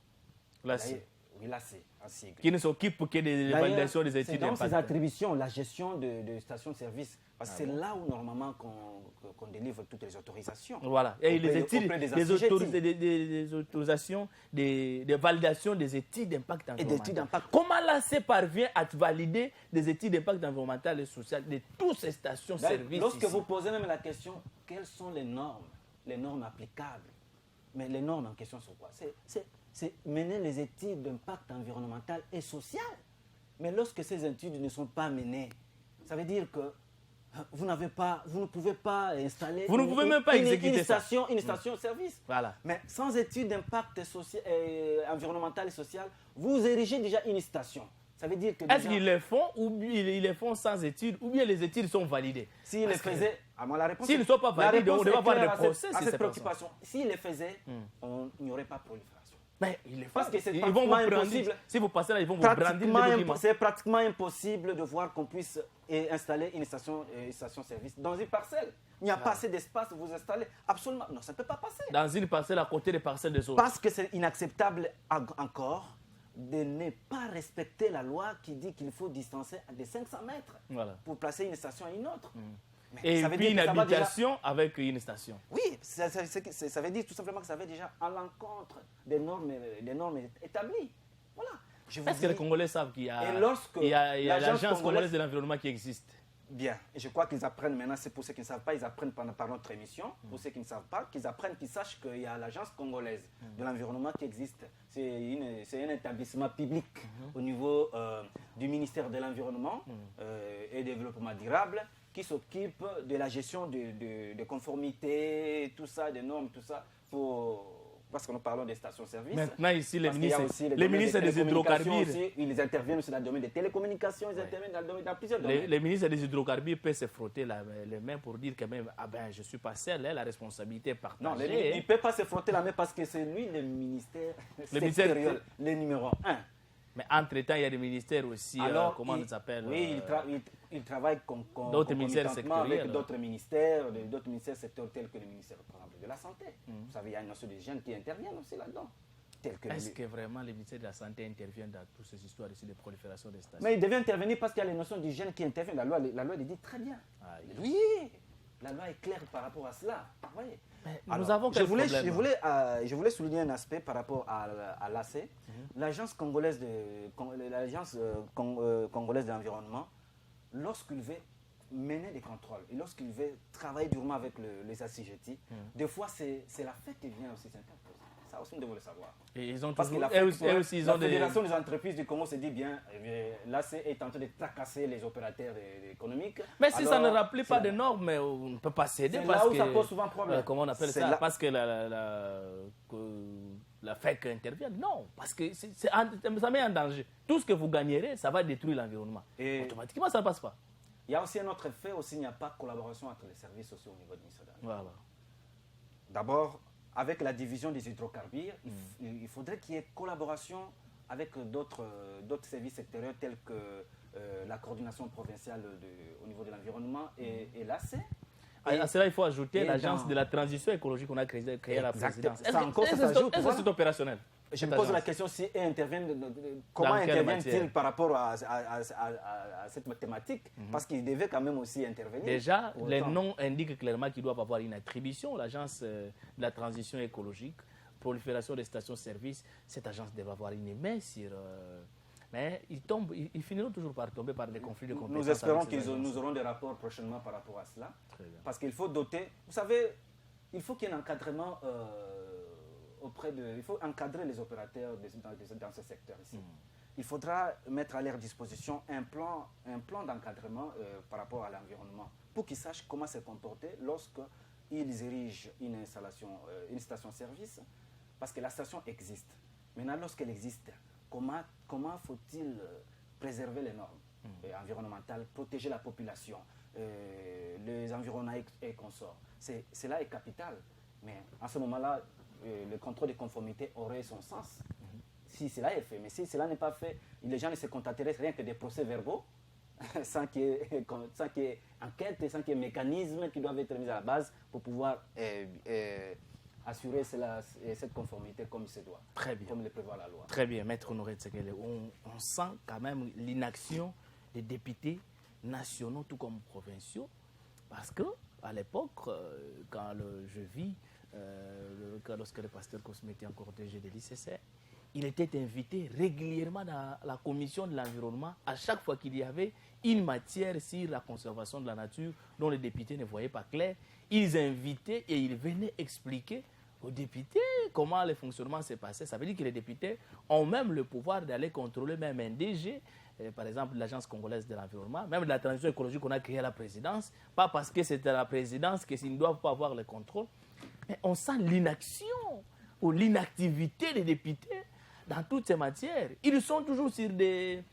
L'AC. Oui, l'AC, en sigle. Qui ne s'occupe que des validations des études d'impact. C'est dans ses attributions, la gestion de stations de service. Parce que c'est là où, normalement, qu'on délivre toutes les autorisations. Voilà. Et les études, des autorisations, des validations des études d'impact environnemental. Comment l'AC parvient à valider des études d'impact environnemental et social de toutes ces stations de service? Lorsque vous posez même la question, quelles sont les normes applicables? Mais les normes en question sont quoi? C'est mener les études d'impact environnemental et social. Mais lorsque ces études ne sont pas menées, ça veut dire que vous ne pouvez pas installer une station de service. Voilà. Mais sans études d'impact environnemental et social, vous érigez déjà une station. Ça veut dire que est-ce qu'ils les font ou ils les font sans études ou bien les études sont validées? S'ils les faisaient, la réponse s'ils ne sont pas validés, on ne va pas avoir de procès à cette préoccupation. S'ils les faisaient, il n'y aurait pas de prolifération. Mais ils les font. Parce que c'est pratiquement impossible. Si vous passez là, ils vont vous brandir. C'est pratiquement impossible de voir qu'on puisse installer une station-service dans une parcelle. Il n'y a pas assez d'espace, vous installez. Absolument. Non, ça ne peut pas passer. Dans une parcelle à côté des parcelles des autres. Parce que c'est inacceptable encore de ne pas respecter la loi qui dit qu'il faut distancer de 500 mètres pour placer une station à une autre. Et puis une habitation avec une station. Oui, ça veut dire tout simplement que ça va déjà à l'encontre des normes établies. Voilà. Est-ce que les Congolais savent qu'il y a l'Agence congolaise de l'environnement qui existe? Bien. Et je crois qu'ils apprennent maintenant, c'est pour ceux qui ne savent pas, ils apprennent par notre émission. Pour ceux qui ne savent pas, qu'ils sachent qu'il y a l'Agence congolaise de l'environnement qui existe. C'est un établissement public au niveau du ministère de l'Environnement et Développement durable qui s'occupe de la gestion de conformité, tout ça, des normes, tout ça, pour parce que nous parlons des stations-service. Maintenant, ici, les ministres des hydrocarbures. Ils interviennent aussi dans le domaine des télécommunications, ils interviennent dans plusieurs domaines. Les ministres des hydrocarbures peuvent se frotter les mains pour dire quand même, je ne suis pas seul, la responsabilité est partagée. Non, il ne peut pas se frotter la main parce que c'est lui le ministère sectoriel, le numéro 1. Mais entre-temps, il y a des ministères aussi, comment on les appelle? Oui, ils travaillent d'autres ministères sectoriels. Avec d'autres ministères sectoriels tels que le ministère par exemple, de la Santé. Vous savez, il y a une notion de jeunes qui interviennent aussi là-dedans. Est-ce que vraiment le ministère de la Santé intervient dans toutes ces histoires ici de prolifération des stations? Mais il devait intervenir parce qu'il y a les notions du jeune qui interviennent. La loi le dit très bien. Oui, la loi est claire par rapport à cela. Oui. Nous avons quel problème? Je voulais souligner un aspect par rapport à l'AC, l'agence congolaise de l'environnement, lorsqu'il veut mener des contrôles et lorsqu'il veut travailler durement avec les ACGT, des fois c'est la fête qui vient aussi s'interposer. Ça aussi, nous devons le savoir. Et ils ont parce toujours, que la Fédération des entreprises du Congo se dit bien, l'AC est en train de tracasser les opérateurs économiques. Mais si ça ne rappelle pas de normes, on ne peut pas céder. C'est là où ça pose souvent problème. Comment on appelle ça? Parce que la FEC intervient. Non, parce que ça met en danger. Tout ce que vous gagnerez, ça va détruire l'environnement. Et automatiquement, ça ne passe pas. Il y a aussi un autre fait, il n'y a pas de collaboration entre les services aussi au niveau du ministère de l'Environnement. Voilà. D'abord, avec la division des hydrocarbures, il faudrait qu'il y ait collaboration avec d'autres services sectoriels tels que la coordination provinciale au niveau de l'environnement et l'AC. À cela, il faut ajouter l'agence de la transition écologique qu'on a créée à la présidence. Est-ce que c'est opérationnel? Je me pose la question si comment interviennent-ils par rapport à cette thématique? Parce qu'ils devaient quand même aussi intervenir. Déjà, les noms indiquent clairement qu'ils doivent avoir une attribution. L'agence de la transition écologique, prolifération des stations-service, cette agence devrait avoir une main sur... mais ils finiront toujours par tomber par des conflits de compétences. Nous espérons que nous aurons des rapports prochainement par rapport à cela. Parce qu'il faut doter... Vous savez, il faut qu'il y ait un encadrement... il faut encadrer les opérateurs dans ce secteur ici. Il faudra mettre à leur disposition un plan d'encadrement par rapport à l'environnement pour qu'ils sachent comment se comporter lorsqu'ils érigent une station-service. Parce que la station existe. Maintenant, lorsqu'elle existe, comment faut-il préserver les normes environnementales, protéger la population, les environnements et consorts? Cela est capital. Mais à ce moment-là, le contrôle de conformité aurait son sens si cela est fait. Mais si cela n'est pas fait, les gens ne se contenteraient rien que des procès-verbaux sans qu'il y ait enquête et sans qu'il y ait mécanismes qui doivent être mis à la base pour pouvoir assurer cette conformité comme il se doit. Très bien. Comme le prévoit la loi. Très bien, Maître Honoré Tsekele. On sent quand même l'inaction des députés nationaux tout comme provinciaux parce qu'à l'époque, quand je vis lorsque le pasteur Cosme était encore DG de l'ICC, il était invité régulièrement dans la commission de l'environnement à chaque fois qu'il y avait une matière sur la conservation de la nature dont les députés ne voyaient pas clair. Ils invitaient et ils venaient expliquer aux députés comment le fonctionnement s'est passé. Ça veut dire que les députés ont même le pouvoir d'aller contrôler même un DG, par exemple l'Agence congolaise de l'environnement, même de la transition écologique qu'on a créée à la présidence, pas parce que c'était à la présidence qu'ils ne doivent pas avoir le contrôle. Mais on sent l'inaction ou l'inactivité des députés dans toutes ces matières. Ils sont toujours sur je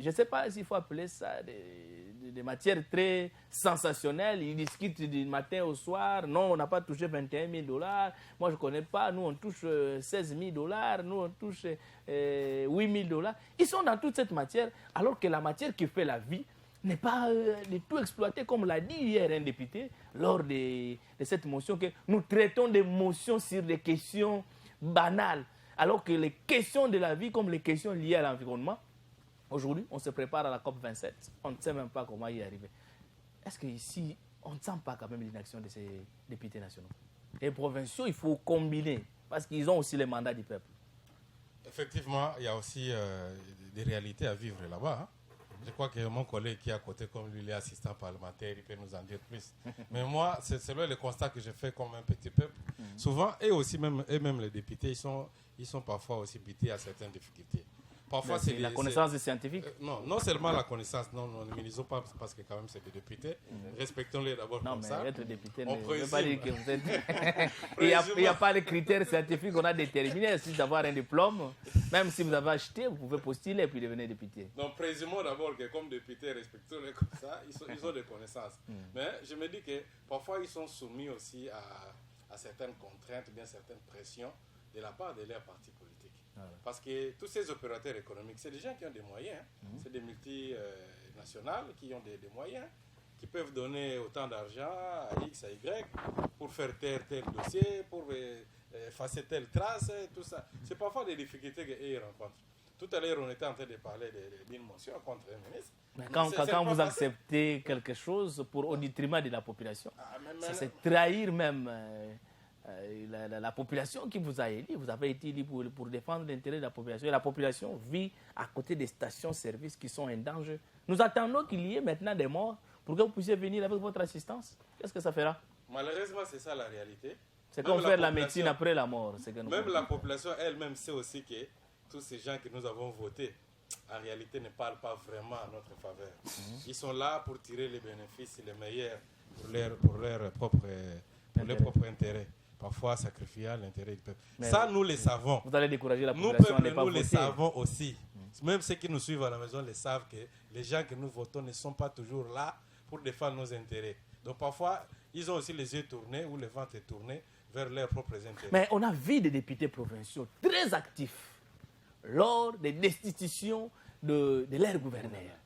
ne sais pas s'il faut appeler ça des matières très sensationnelles. Ils discutent du matin au soir. Non, on n'a pas touché 21 000 $. Moi, je ne connais pas. Nous, on touche 16 000 $. Nous, on touche 8 000 $. Ils sont dans toute cette matière, alors que la matière qui fait la vie n'est pas du tout exploitée, comme l'a dit hier un député, lors de cette motion, que nous traitons des motions sur des questions banales. Alors que les questions de la vie, comme les questions liées à l'environnement, aujourd'hui, on se prépare à la COP27. On ne sait même pas comment y arriver. Est-ce qu'ici, on ne sent pas quand même l'inaction de ces députés nationaux? Les provinciaux, il faut combiner, parce qu'ils ont aussi les mandats du peuple. Effectivement, il y a aussi des réalités à vivre là-bas. Hein. Je crois que mon collègue qui est à côté, comme lui, il est assistant parlementaire, il peut nous en dire plus. Mais moi, c'est le constat que je fais comme un petit peuple. Souvent, et aussi même les députés, ils sont parfois aussi butés à certaines difficultés. Parfois, c'est la connaissance scientifique. Non seulement la connaissance, non, ne minimisons pas parce que quand même c'est des députés. Respectons-les d'abord comme ça. Non, mais être député on ne veut pas dire que vous êtes... Il n'y a pas les critères scientifiques qu'on a déterminés. Si d'avoir un diplôme, même si vous avez acheté, vous pouvez postuler et puis devenir député. Donc, présumons d'abord que comme députés, respectons-les comme ça, ils ont des connaissances. Mais je me dis que parfois, ils sont soumis aussi à certaines contraintes, bien certaines pressions de la part de leurs partis politiques. Parce que tous ces opérateurs économiques, c'est des gens qui ont des moyens. C'est des multinationales qui ont des moyens, qui peuvent donner autant d'argent à X, à Y, pour faire tel dossier, pour effacer telle trace, tout ça. C'est parfois des difficultés qu'ils rencontrent. Tout à l'heure, on était en train de parler d'une motion contre un ministre. Mais quand vous acceptez quelque chose au détriment de la population, ça c'est trahir même... la population qui vous a élu, vous avez été élu pour défendre l'intérêt de la population. Et la population vit à côté des stations-service qui sont en danger. Nous attendons qu'il y ait maintenant des morts pour que vous puissiez venir avec votre assistance. Qu'est-ce que ça fera? Malheureusement, c'est ça la réalité. C'est comme faire la médecine après la mort. Même la population elle-même sait aussi que tous ces gens que nous avons votés, en réalité, ne parlent pas vraiment en notre faveur. Ils sont là pour tirer les bénéfices les meilleurs pour leur propre intérêt. Parfois sacrifiant l'intérêt du peuple. Mais ça, nous le savons. Vous allez décourager la population. Nous le savons aussi. Même ceux qui nous suivent à la maison le savent que les gens que nous votons ne sont pas toujours là pour défendre nos intérêts. Donc parfois, ils ont aussi les yeux tournés ou le ventre tourné vers leurs propres intérêts. Mais on a vu des députés provinciaux très actifs lors des destitutions de leurs gouverneurs.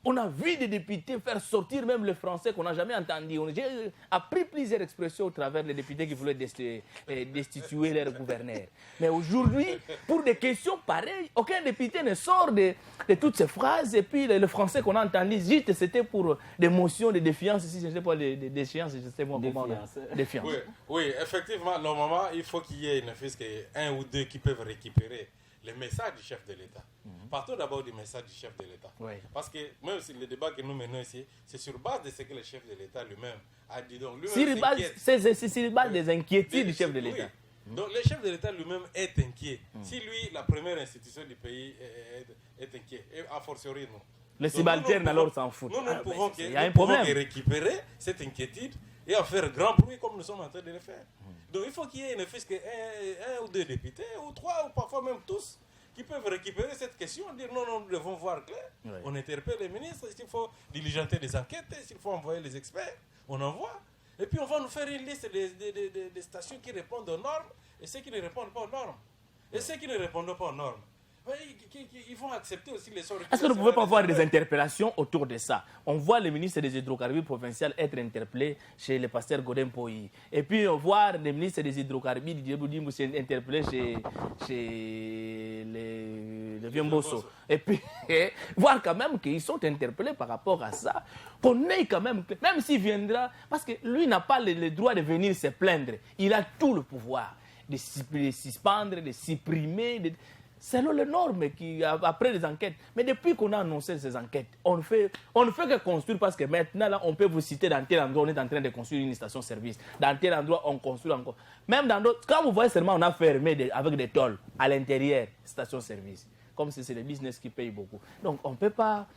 On a vu des députés faire sortir même le français qu'on n'a jamais entendu. J'ai appris plusieurs expressions au travers des députés qui voulaient destituer leurs gouverneurs. Mais aujourd'hui, pour des questions pareilles, aucun député ne sort de toutes ces phrases. Et puis le français qu'on a entendu, juste c'était pour des motions de défiance. Si je ne sais pas, des défiances, je sais pas comment. Défiance. Oui, effectivement, normalement, il faut qu'il y ait ne fût-ce qu'un ou deux qui peuvent récupérer les messages du chef de l'État. Partons d'abord du message du chef de l'État. Oui. Parce que même si le débat que nous menons ici, c'est sur base de ce que le chef de l'État lui-même a dit. Donc, c'est sur base des inquiétudes du chef de l'État. Oui. Donc le chef de l'État lui-même est inquiet. Si lui, la première institution du pays, est inquiet, et a fortiori nous. Les subalternes alors s'en foutent. Nous ne pouvons que récupérer cette inquiétude et en faire grand bruit comme nous sommes en train de le faire. Donc il faut qu'il y ait ne fût-ce qu'un ou deux députés, ou trois, ou parfois même tous, qui peuvent récupérer cette question, dire non, nous devons voir clair, on interpelle les ministres, s'il faut diligenter des enquêtes, s'il faut envoyer les experts, on envoie, et puis on va nous faire une liste des stations qui répondent aux normes, et ceux qui ne répondent pas aux normes. Et ceux qui ne répondent pas aux normes, ils vont accepter aussi les sorts. Est-ce que nous ne pouvons pas avoir des interpellations autour de ça? On voit le ministre des hydrocarbures provincial être interpellé chez le pasteur Godin Poyi. Et puis on voit le ministre des hydrocarbures interpellé chez le Vieux Mbosso. Et puis voir quand même qu'ils sont interpellés par rapport à ça. Qu'on ait quand même s'il viendra, parce que lui n'a pas le droit de venir se plaindre. Il a tout le pouvoir de suspendre, de supprimer, selon les normes après les enquêtes. Mais depuis qu'on a annoncé ces enquêtes, on ne fait que construire, parce que maintenant, là, on peut vous citer dans tel endroit, on est en train de construire une station-service. Dans tel endroit, on construit encore. Même dans d'autres, quand vous voyez seulement, on a fermé avec des tôles à l'intérieur, station-service. Comme si c'est le business qui paye beaucoup. Donc, on ne peut pas,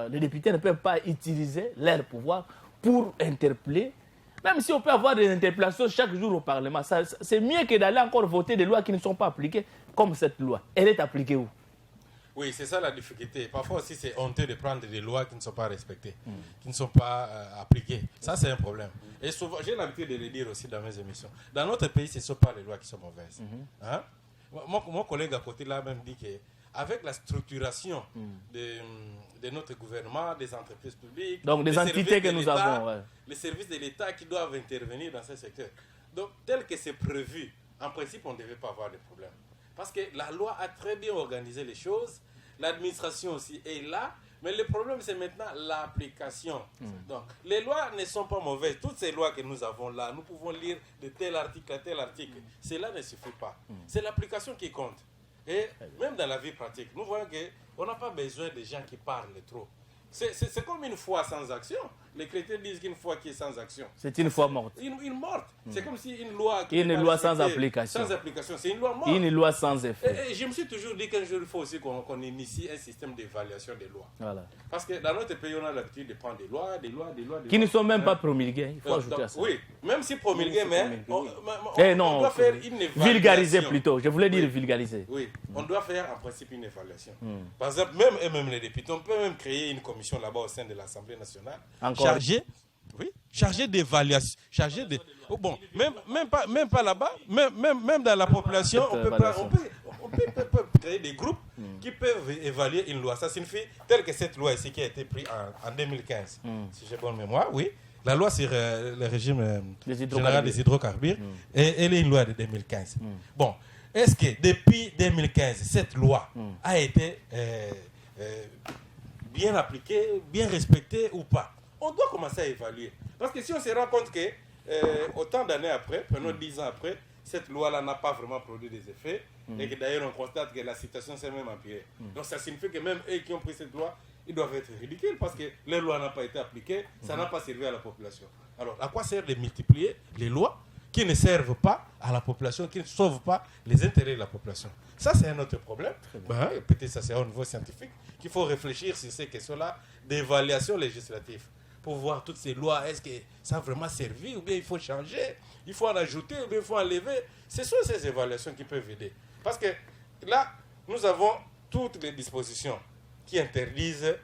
les députés ne peuvent pas utiliser leur pouvoir pour interpeller. Même si on peut avoir des interpellations chaque jour au Parlement, c'est mieux que d'aller encore voter des lois qui ne sont pas appliquées, comme cette loi. Elle est appliquée où? Oui, c'est ça la difficulté. Parfois aussi, c'est honteux de prendre des lois qui ne sont pas respectées, qui ne sont pas appliquées. Ça, c'est un problème. Et souvent, j'ai l'habitude de le dire aussi dans mes émissions. Dans notre pays, ce ne sont pas les lois qui sont mauvaises. Hein? Mon collègue à côté là même dit qu'avec la structuration de notre gouvernement, des entreprises publiques, donc des entités que nous avons, les services de l'État qui doivent intervenir dans ce secteur. Donc, tel que c'est prévu, en principe, on ne devait pas avoir de problème. Parce que la loi a très bien organisé les choses, l'administration aussi est là, mais le problème, c'est maintenant l'application. Donc, les lois ne sont pas mauvaises. Toutes ces lois que nous avons là, nous pouvons lire de tel article à tel article. Cela ne suffit pas. C'est l'application qui compte. Et même dans la vie pratique, nous voyons qu'on n'a pas besoin de gens qui parlent trop. C'est comme une foi sans action. Les chrétiens disent qu'une foi qui est sans action, c'est une foi morte. Une morte. C'est comme si une loi sans application. Sans application, c'est une loi morte. Une loi sans effet. Et je me suis toujours dit qu'un jour, il faut aussi qu'on initie un système d'évaluation des lois. Voilà. Parce que dans notre pays, on a l'habitude de prendre des lois. Qui ne sont même pas promulguées. Il faut ajouter à ça. Oui, même si promulguées, mais on doit faire une évaluation. Vulgariser plutôt. Je voulais dire vulgariser. Oui, on doit faire en principe une évaluation. Par exemple, même les députés, on peut même créer une commission là-bas au sein de l'Assemblée nationale. Chargée d'évaluation. Bon, même pas là-bas, même dans la population, on peut créer des groupes qui peuvent évaluer une loi. Ça signifie, telle que cette loi ici qui a été prise en 2015, si j'ai bonne mémoire, oui. La loi sur le régime général des hydrocarbures, elle est une loi de 2015. Bon, est-ce que depuis 2015, cette loi a été bien appliquée, bien respectée ou pas? On doit commencer à évaluer. Parce que si on se rend compte que, autant d'années après, prenons 10 ans après, cette loi-là n'a pas vraiment produit des effets, et que d'ailleurs on constate que la situation s'est même empirée. Donc ça signifie que même eux qui ont pris cette loi, ils doivent être ridicules parce que les lois n'ont pas été appliquées, ça n'a pas servi à la population. Alors à quoi sert de multiplier les lois qui ne servent pas à la population, qui ne sauvent pas les intérêts de la population? Ça, c'est un autre problème. Peut-être ça, c'est au niveau scientifique qu'il faut réfléchir sur ces questions-là d'évaluation législative pour voir toutes ces lois. Est-ce que ça a vraiment servi ou bien il faut changer, il faut en ajouter ou bien il faut enlever? Ce sont ces évaluations qui peuvent aider. Parce que là, nous avons toutes les dispositions qui interdisent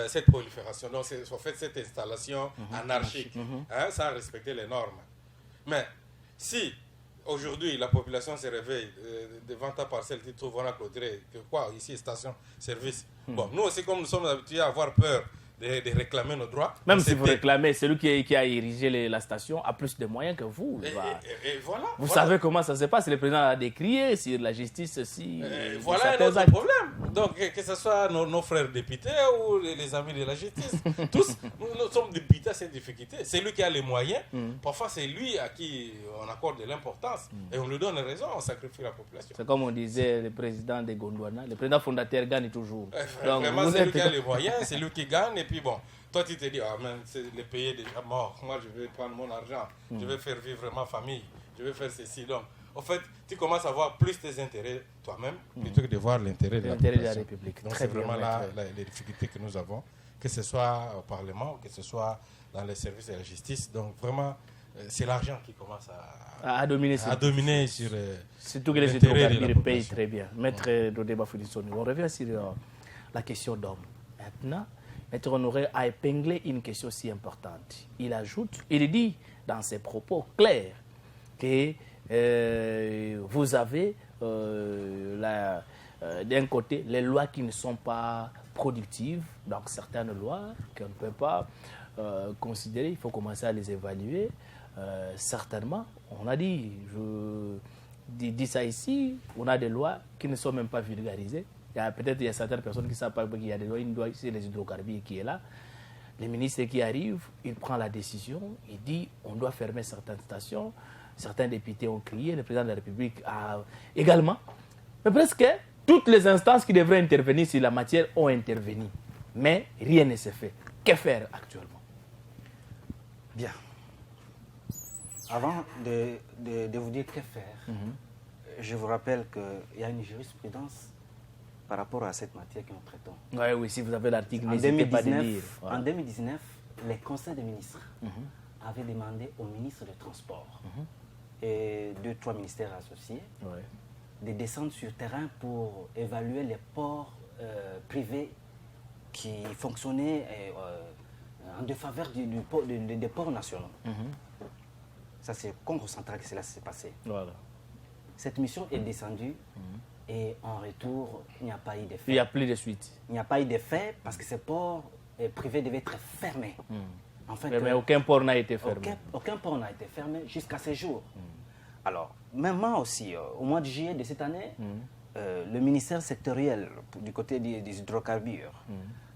cette prolifération. Donc, c'est en fait cette installation anarchique, sans respecter les normes. Mais si aujourd'hui la population se réveille devant ta parcelle, tu trouves on a clôturé, que quoi, ici, station-service. Bon, nous aussi, comme nous sommes habitués à avoir peur de réclamer nos droits. Même si vous réclamez, celui qui a érigé la station a plus de moyens que vous. Et voilà. Vous savez comment ça se passe. Le président a décrié sur la justice aussi. Voilà un autre problème. Donc, que ce soit nos frères députés ou les amis de la justice, tous, nous sommes députés à cette difficulté. C'est lui qui a les moyens. Parfois, c'est lui à qui on accorde de l'importance. Et on lui donne raison, on sacrifie la population. C'est comme on disait, le président de Gondwana, le président fondateur gagne toujours. Donc, vraiment, c'est lui qui a les moyens, c'est lui qui gagne. Et puis bon, toi tu te dis, le pays est déjà mort, moi je vais prendre mon argent, je vais faire vivre ma famille, je vais faire ceci. Donc, en fait, tu commences à voir plus tes intérêts toi-même, plutôt que de voir l'intérêt de la République. Donc c'est vraiment là les difficultés que nous avons, que ce soit au Parlement, que ce soit dans les services de la justice. Donc vraiment, c'est l'argent qui commence à dominer sur surtout que les hydrocarbures payent très bien. Maître Dodeba Fudissoni, on revient sur la question d'homme. Maintenant, Maître Honoré a épinglé une question si importante. Il dit dans ses propos clairs que vous avez d'un côté les lois qui ne sont pas productives, donc certaines lois qu'on ne peut pas considérer, il faut commencer à les évaluer. Certainement, on a dit, je dis ça ici, on a des lois qui ne sont même pas vulgarisées. Peut-être il y a certaines personnes qui ne savent pas qu'il y a des lois, une loi ici, les hydrocarbures qui est là. Le ministre qui arrive, il prend la décision, il dit on doit fermer certaines stations. Certains députés ont crié, le président de la République a également. Mais presque toutes les instances qui devraient intervenir sur la matière ont intervenu. Mais rien ne s'est fait. Que faire actuellement? Bien. Avant de vous dire que faire, je vous rappelle qu'il y a une jurisprudence par rapport à cette matière que nous traitons. Oui, si vous avez l'article, n'hésitez pas à le lire. En 2019, les conseils des ministres avaient demandé au ministre des Transports et 2-3 ministères associés de descendre sur le terrain pour évaluer les ports privés qui fonctionnaient en défaveur des ports nationaux. Ça, c'est au Congo central que cela s'est passé. Voilà. Cette mission est descendue. Et en retour, il n'y a pas eu d'effet. Il n'y a plus de suite. Il n'y a pas eu d'effet parce que ces ports privés devaient être fermés. Mais aucun port n'a été fermé. Aucun port n'a été fermé jusqu'à ce jour. Alors, même moi aussi, au mois de juillet de cette année, le ministère sectoriel du côté des hydrocarbures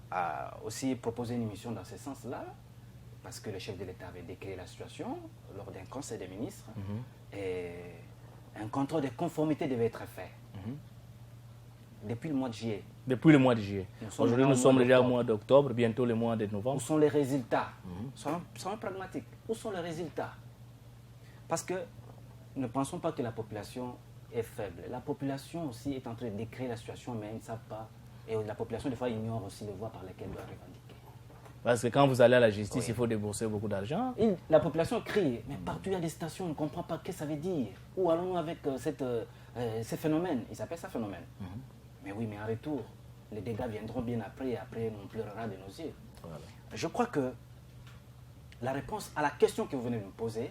a aussi proposé une mission dans ce sens-là, parce que le chef de l'État avait décrit la situation lors d'un conseil des ministres. Et un contrôle de conformité devait être fait. depuis le mois de juillet. Depuis le mois de juillet. Aujourd'hui, nous sommes déjà au mois d'octobre, bientôt le mois de novembre. Où sont les résultats? Soyons pragmatiques. Où sont les résultats? Parce que ne pensons pas que la population est faible. La population aussi est en train de décrire la situation, mais ils ne savent pas. Et la population, des fois, ignore aussi les voies par lesquelles elle doit revendiquer. Parce que quand vous allez à la justice, il faut débourser beaucoup d'argent. La population crie, mais partout il y a des stations, on ne comprend pas ce que ça veut dire. Où allons-nous avec ces phénomènes? Ils appellent ça phénomène. Mais oui, mais en retour, les dégâts viendront bien après, et après on pleurera de nos yeux. Voilà. Je crois que la réponse à la question que vous venez de me poser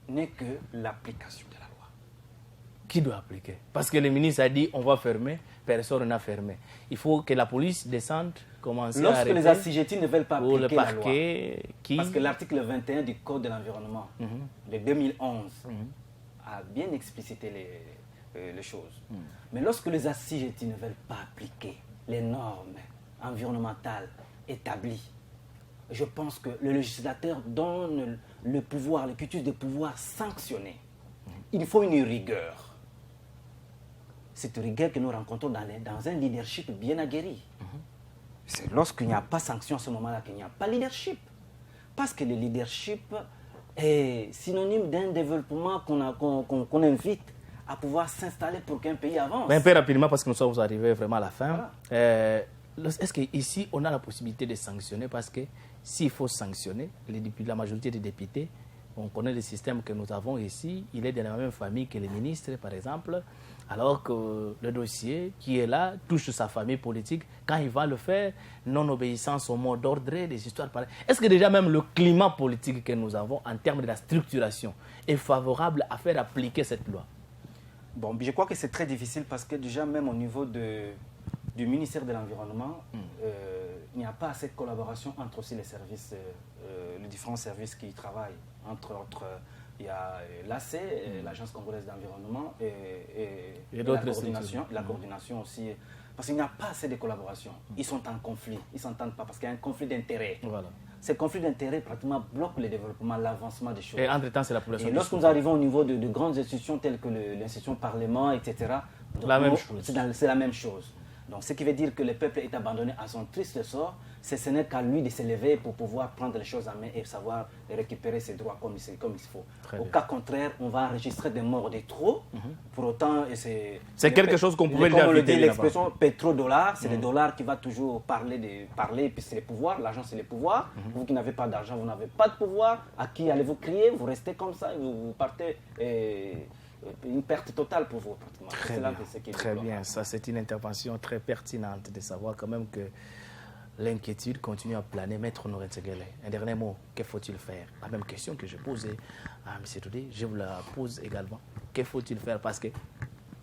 n'est que l'application de la loi. Qui doit appliquer? Parce que le ministre a dit on va fermer, personne n'a fermé. Il faut que la police descende, commence à arrêter. Lorsque les assujettis ne veulent pas appliquer le parquet, la loi, parce que l'article 21 du Code de l'environnement de 2011 a bien explicité les choses. Mais lorsque les assujettis ne veulent pas appliquer les normes environnementales établies, je pense que le législateur donne le pouvoir, le quitus de pouvoir sanctionner. Il faut une rigueur. Cette rigueur que nous rencontrons dans un leadership bien aguerri. C'est lorsqu'il n'y a pas sanction à ce moment-là qu'il n'y a pas leadership. Parce que le leadership est synonyme d'un développement qu'on invite à pouvoir s'installer pour qu'un pays avance. Mais un peu rapidement, parce que nous sommes arrivés vraiment à la fin. Voilà. Est-ce qu'ici, on a la possibilité de sanctionner? Parce que s'il faut sanctionner, la majorité des députés, on connaît le système que nous avons ici, il est de la même famille que les ministres, par exemple, alors que le dossier qui est là touche sa famille politique. Quand il va le faire, non-obéissance au mot d'ordre, des histoires pareilles. Est-ce que déjà même le climat politique que nous avons en termes de la structuration est favorable à faire appliquer cette loi? Bon, je crois que c'est très difficile parce que déjà même au niveau du ministère de l'Environnement, il n'y a pas assez de collaboration entre aussi les services, les différents services qui y travaillent. Entre autres, il y a l'AC, l'Agence congolaise d'environnement, et la coordination aussi. Parce qu'il n'y a pas assez de collaboration. Ils sont en conflit, ils ne s'entendent pas parce qu'il y a un conflit d'intérêts. Voilà. Ces conflits d'intérêts pratiquement bloquent le développement, l'avancement des choses. Et entre-temps, c'est la population. Et lorsque nous arrivons au niveau de grandes institutions telles que l'institution Parlement, etc., c'est la même chose. Donc, ce qui veut dire que le peuple est abandonné à son triste sort, ce n'est qu'à lui de s'élever pour pouvoir prendre les choses en main et savoir récupérer ses droits comme il faut. Au cas contraire, on va enregistrer des morts de trop. Pour autant, c'est quelque chose qu'on pouvait déjà éviter. L'expression pétrodollar, c'est le dollar qui va toujours parler, puis c'est le pouvoir, l'argent c'est le pouvoir. Vous qui n'avez pas d'argent, vous n'avez pas de pouvoir. À qui allez-vous crier? Vous restez comme ça et vous partez... une perte totale pour vous, pratiquement. Très bien, ça c'est une intervention très pertinente de savoir quand même que l'inquiétude continue à planer. Maître Honoré Ntsegele, un dernier mot, que faut-il faire? La même question que je posais à M. Toudé, je vous la pose également. Que faut-il faire? Parce que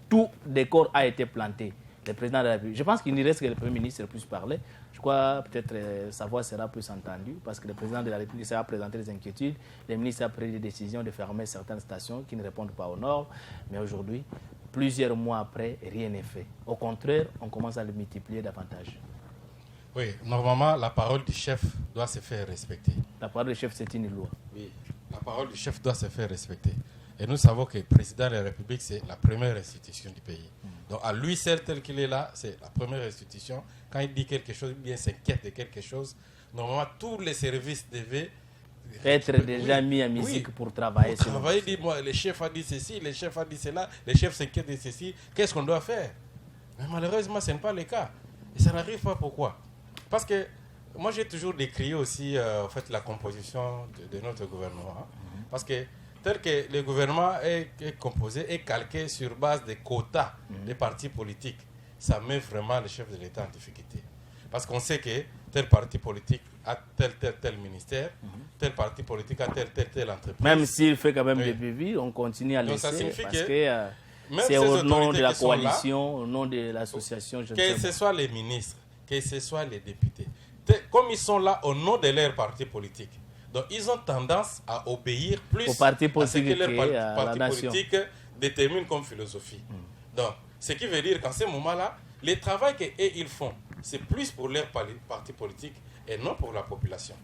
tout décor a été planté. Le président de la République, je pense qu'il n'y reste que le Premier ministre puisse parler. Je crois peut-être sa voix sera plus entendue parce que le président de la République sera présenté des inquiétudes. Le ministre a pris des décisions de fermer certaines stations qui ne répondent pas aux normes. Mais aujourd'hui, plusieurs mois après, rien n'est fait. Au contraire, on commence à le multiplier davantage. Oui, normalement, la parole du chef doit se faire respecter. La parole du chef, c'est une loi. Oui, la parole du chef doit se faire respecter. Et nous savons que le président de la République, c'est la première institution du pays. Donc, à lui seul, tel qu'il est là, c'est la première institution. Quand il dit quelque chose, il s'inquiète de quelque chose. Normalement, tous les services devaient être déjà mis en musique pour travailler. Pour travailler, dit, moi, le chef a dit ceci, le chef a dit cela, le chef s'inquiète de ceci. Qu'est-ce qu'on doit faire? Mais malheureusement, ce n'est pas le cas. Et ça n'arrive pas. Pourquoi? Parce que moi, j'ai toujours décrié aussi en fait, la composition de notre gouvernement. Parce que tel que le gouvernement est composé et calqué sur base des quotas des partis politiques, ça met vraiment le chef de l'État en difficulté. Parce qu'on sait que tel parti politique a tel ministère, tel parti politique a telle entreprise. Même s'il fait quand même des bévis, on continue à laisser. Donc ça signifie que c'est au nom de la coalition, au nom de l'association. Que ce soit les ministres, que ce soit les députés. Comme ils sont là au nom de leur parti politique, donc ils ont tendance à obéir plus à ce que leur parti politique détermine comme philosophie. Donc, ce qui veut dire qu'en ce moment-là, le travail qu'ils font, c'est plus pour leur parti politique et non pour la population.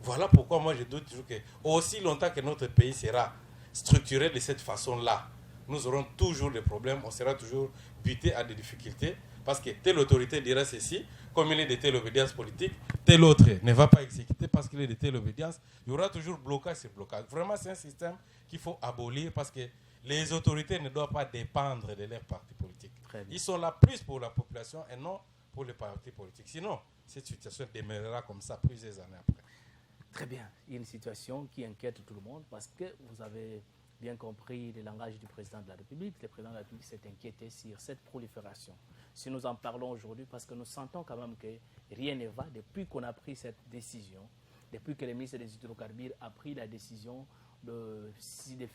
Voilà pourquoi moi je doute toujours que aussi longtemps que notre pays sera structuré de cette façon-là, nous aurons toujours des problèmes, on sera toujours buté à des difficultés, parce que telle autorité dira ceci, comme il est de telle obédience politique, tel autre ne va pas exécuter parce qu'il est de telle obédience. Il y aura toujours blocage sur blocage. Vraiment, c'est un système qu'il faut abolir parce que les autorités ne doivent pas dépendre de leurs partis politiques. Ils sont là plus pour la population et non pour les partis politiques. Sinon, cette situation demeurera comme ça plusieurs années après. Très bien. Il y a une situation qui inquiète tout le monde parce que vous avez bien compris le langage du président de la République. Le président de la République s'est inquiété sur cette prolifération. Si nous en parlons aujourd'hui, parce que nous sentons quand même que rien ne va depuis qu'on a pris cette décision, depuis que le ministre des Hydrocarbures a pris la décision de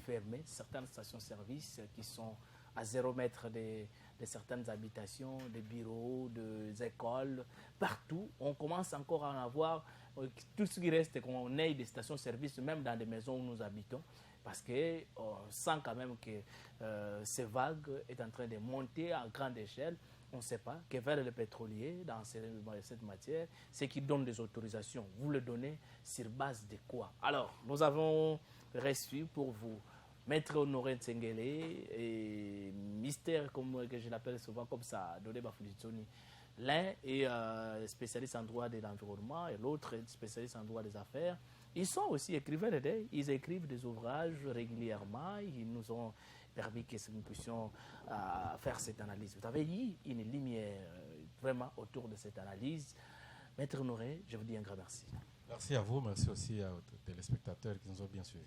fermer certaines stations-service qui sont à 0 mètre de certaines habitations, des bureaux, des écoles, partout. On commence encore à en avoir tout ce qui reste qu'on ait des stations-service, même dans des maisons où nous habitons, parce qu'on sent quand même que ces vagues est en train de monter à grande échelle. On ne sait pas que vers le pétrolier, dans cette matière, c'est qui donne des autorisations. Vous le donnez sur base de quoi? Alors, nous avons reçu pour vous Maître Honoré Tsengele et Mystère, comme que je l'appelle souvent comme ça, Dodé Bafulitsoni. L'un est spécialiste en droit de l'environnement et l'autre est spécialiste en droit des affaires. Ils sont aussi écrivains, ils écrivent des ouvrages régulièrement. Ils nous ont permis que nous puissions faire cette analyse. Vous avez eu une lumière vraiment autour de cette analyse. Maître Honoré, je vous dis un grand merci. Merci à vous, merci aussi aux téléspectateurs qui nous ont bien suivis.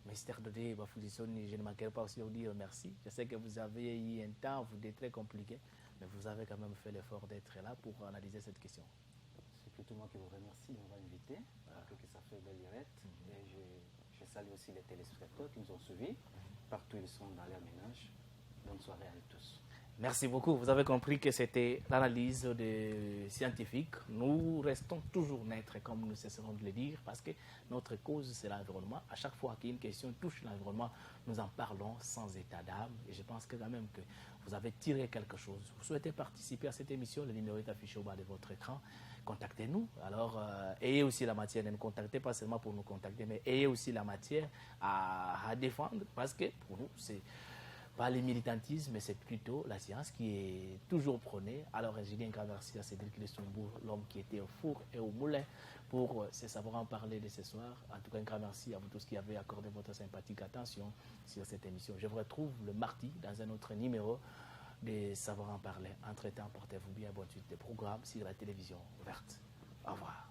Mystère Dodé Bafulitsoni, je ne manquerai pas aussi de vous dire merci. Je sais que vous avez eu un temps, vous êtes très compliqué, mais vous avez quand même fait l'effort d'être là pour analyser cette question. C'est plutôt moi qui vous remercie de m'avoir invité, que ça fait belle lurette. Et je salue aussi les téléspectateurs qui nous ont suivis, partout ils sont dans leur ménage. Bonne soirée à tous. Merci beaucoup. Vous avez compris que c'était l'analyse des scientifiques. Nous restons toujours neutres, comme nous cesserons de le dire, parce que notre cause, c'est l'environnement. À chaque fois qu'une question touche l'environnement, nous en parlons sans état d'âme. Et je pense que quand même que vous avez tiré quelque chose. Vous souhaitez participer à cette émission, le numéro est affiché au bas de votre écran. Contactez-nous. Alors, ayez aussi la matière. Ne nous contactez pas seulement pour nous contacter, mais ayez aussi la matière à défendre, parce que pour nous, c'est pas le militantisme, mais c'est plutôt la science qui est toujours prônée. Alors, je dis un grand merci à Cédric Lesombourg, l'homme qui était au four et au moulin, pour se savoir en parler de ce soir. En tout cas, un grand merci à vous tous qui avez accordé votre sympathique attention sur cette émission. Je vous retrouve le mardi dans un autre numéro de Savoir en parler. Entre-temps, portez-vous bien, bonne suite des programmes sur la télévision verte. Au revoir.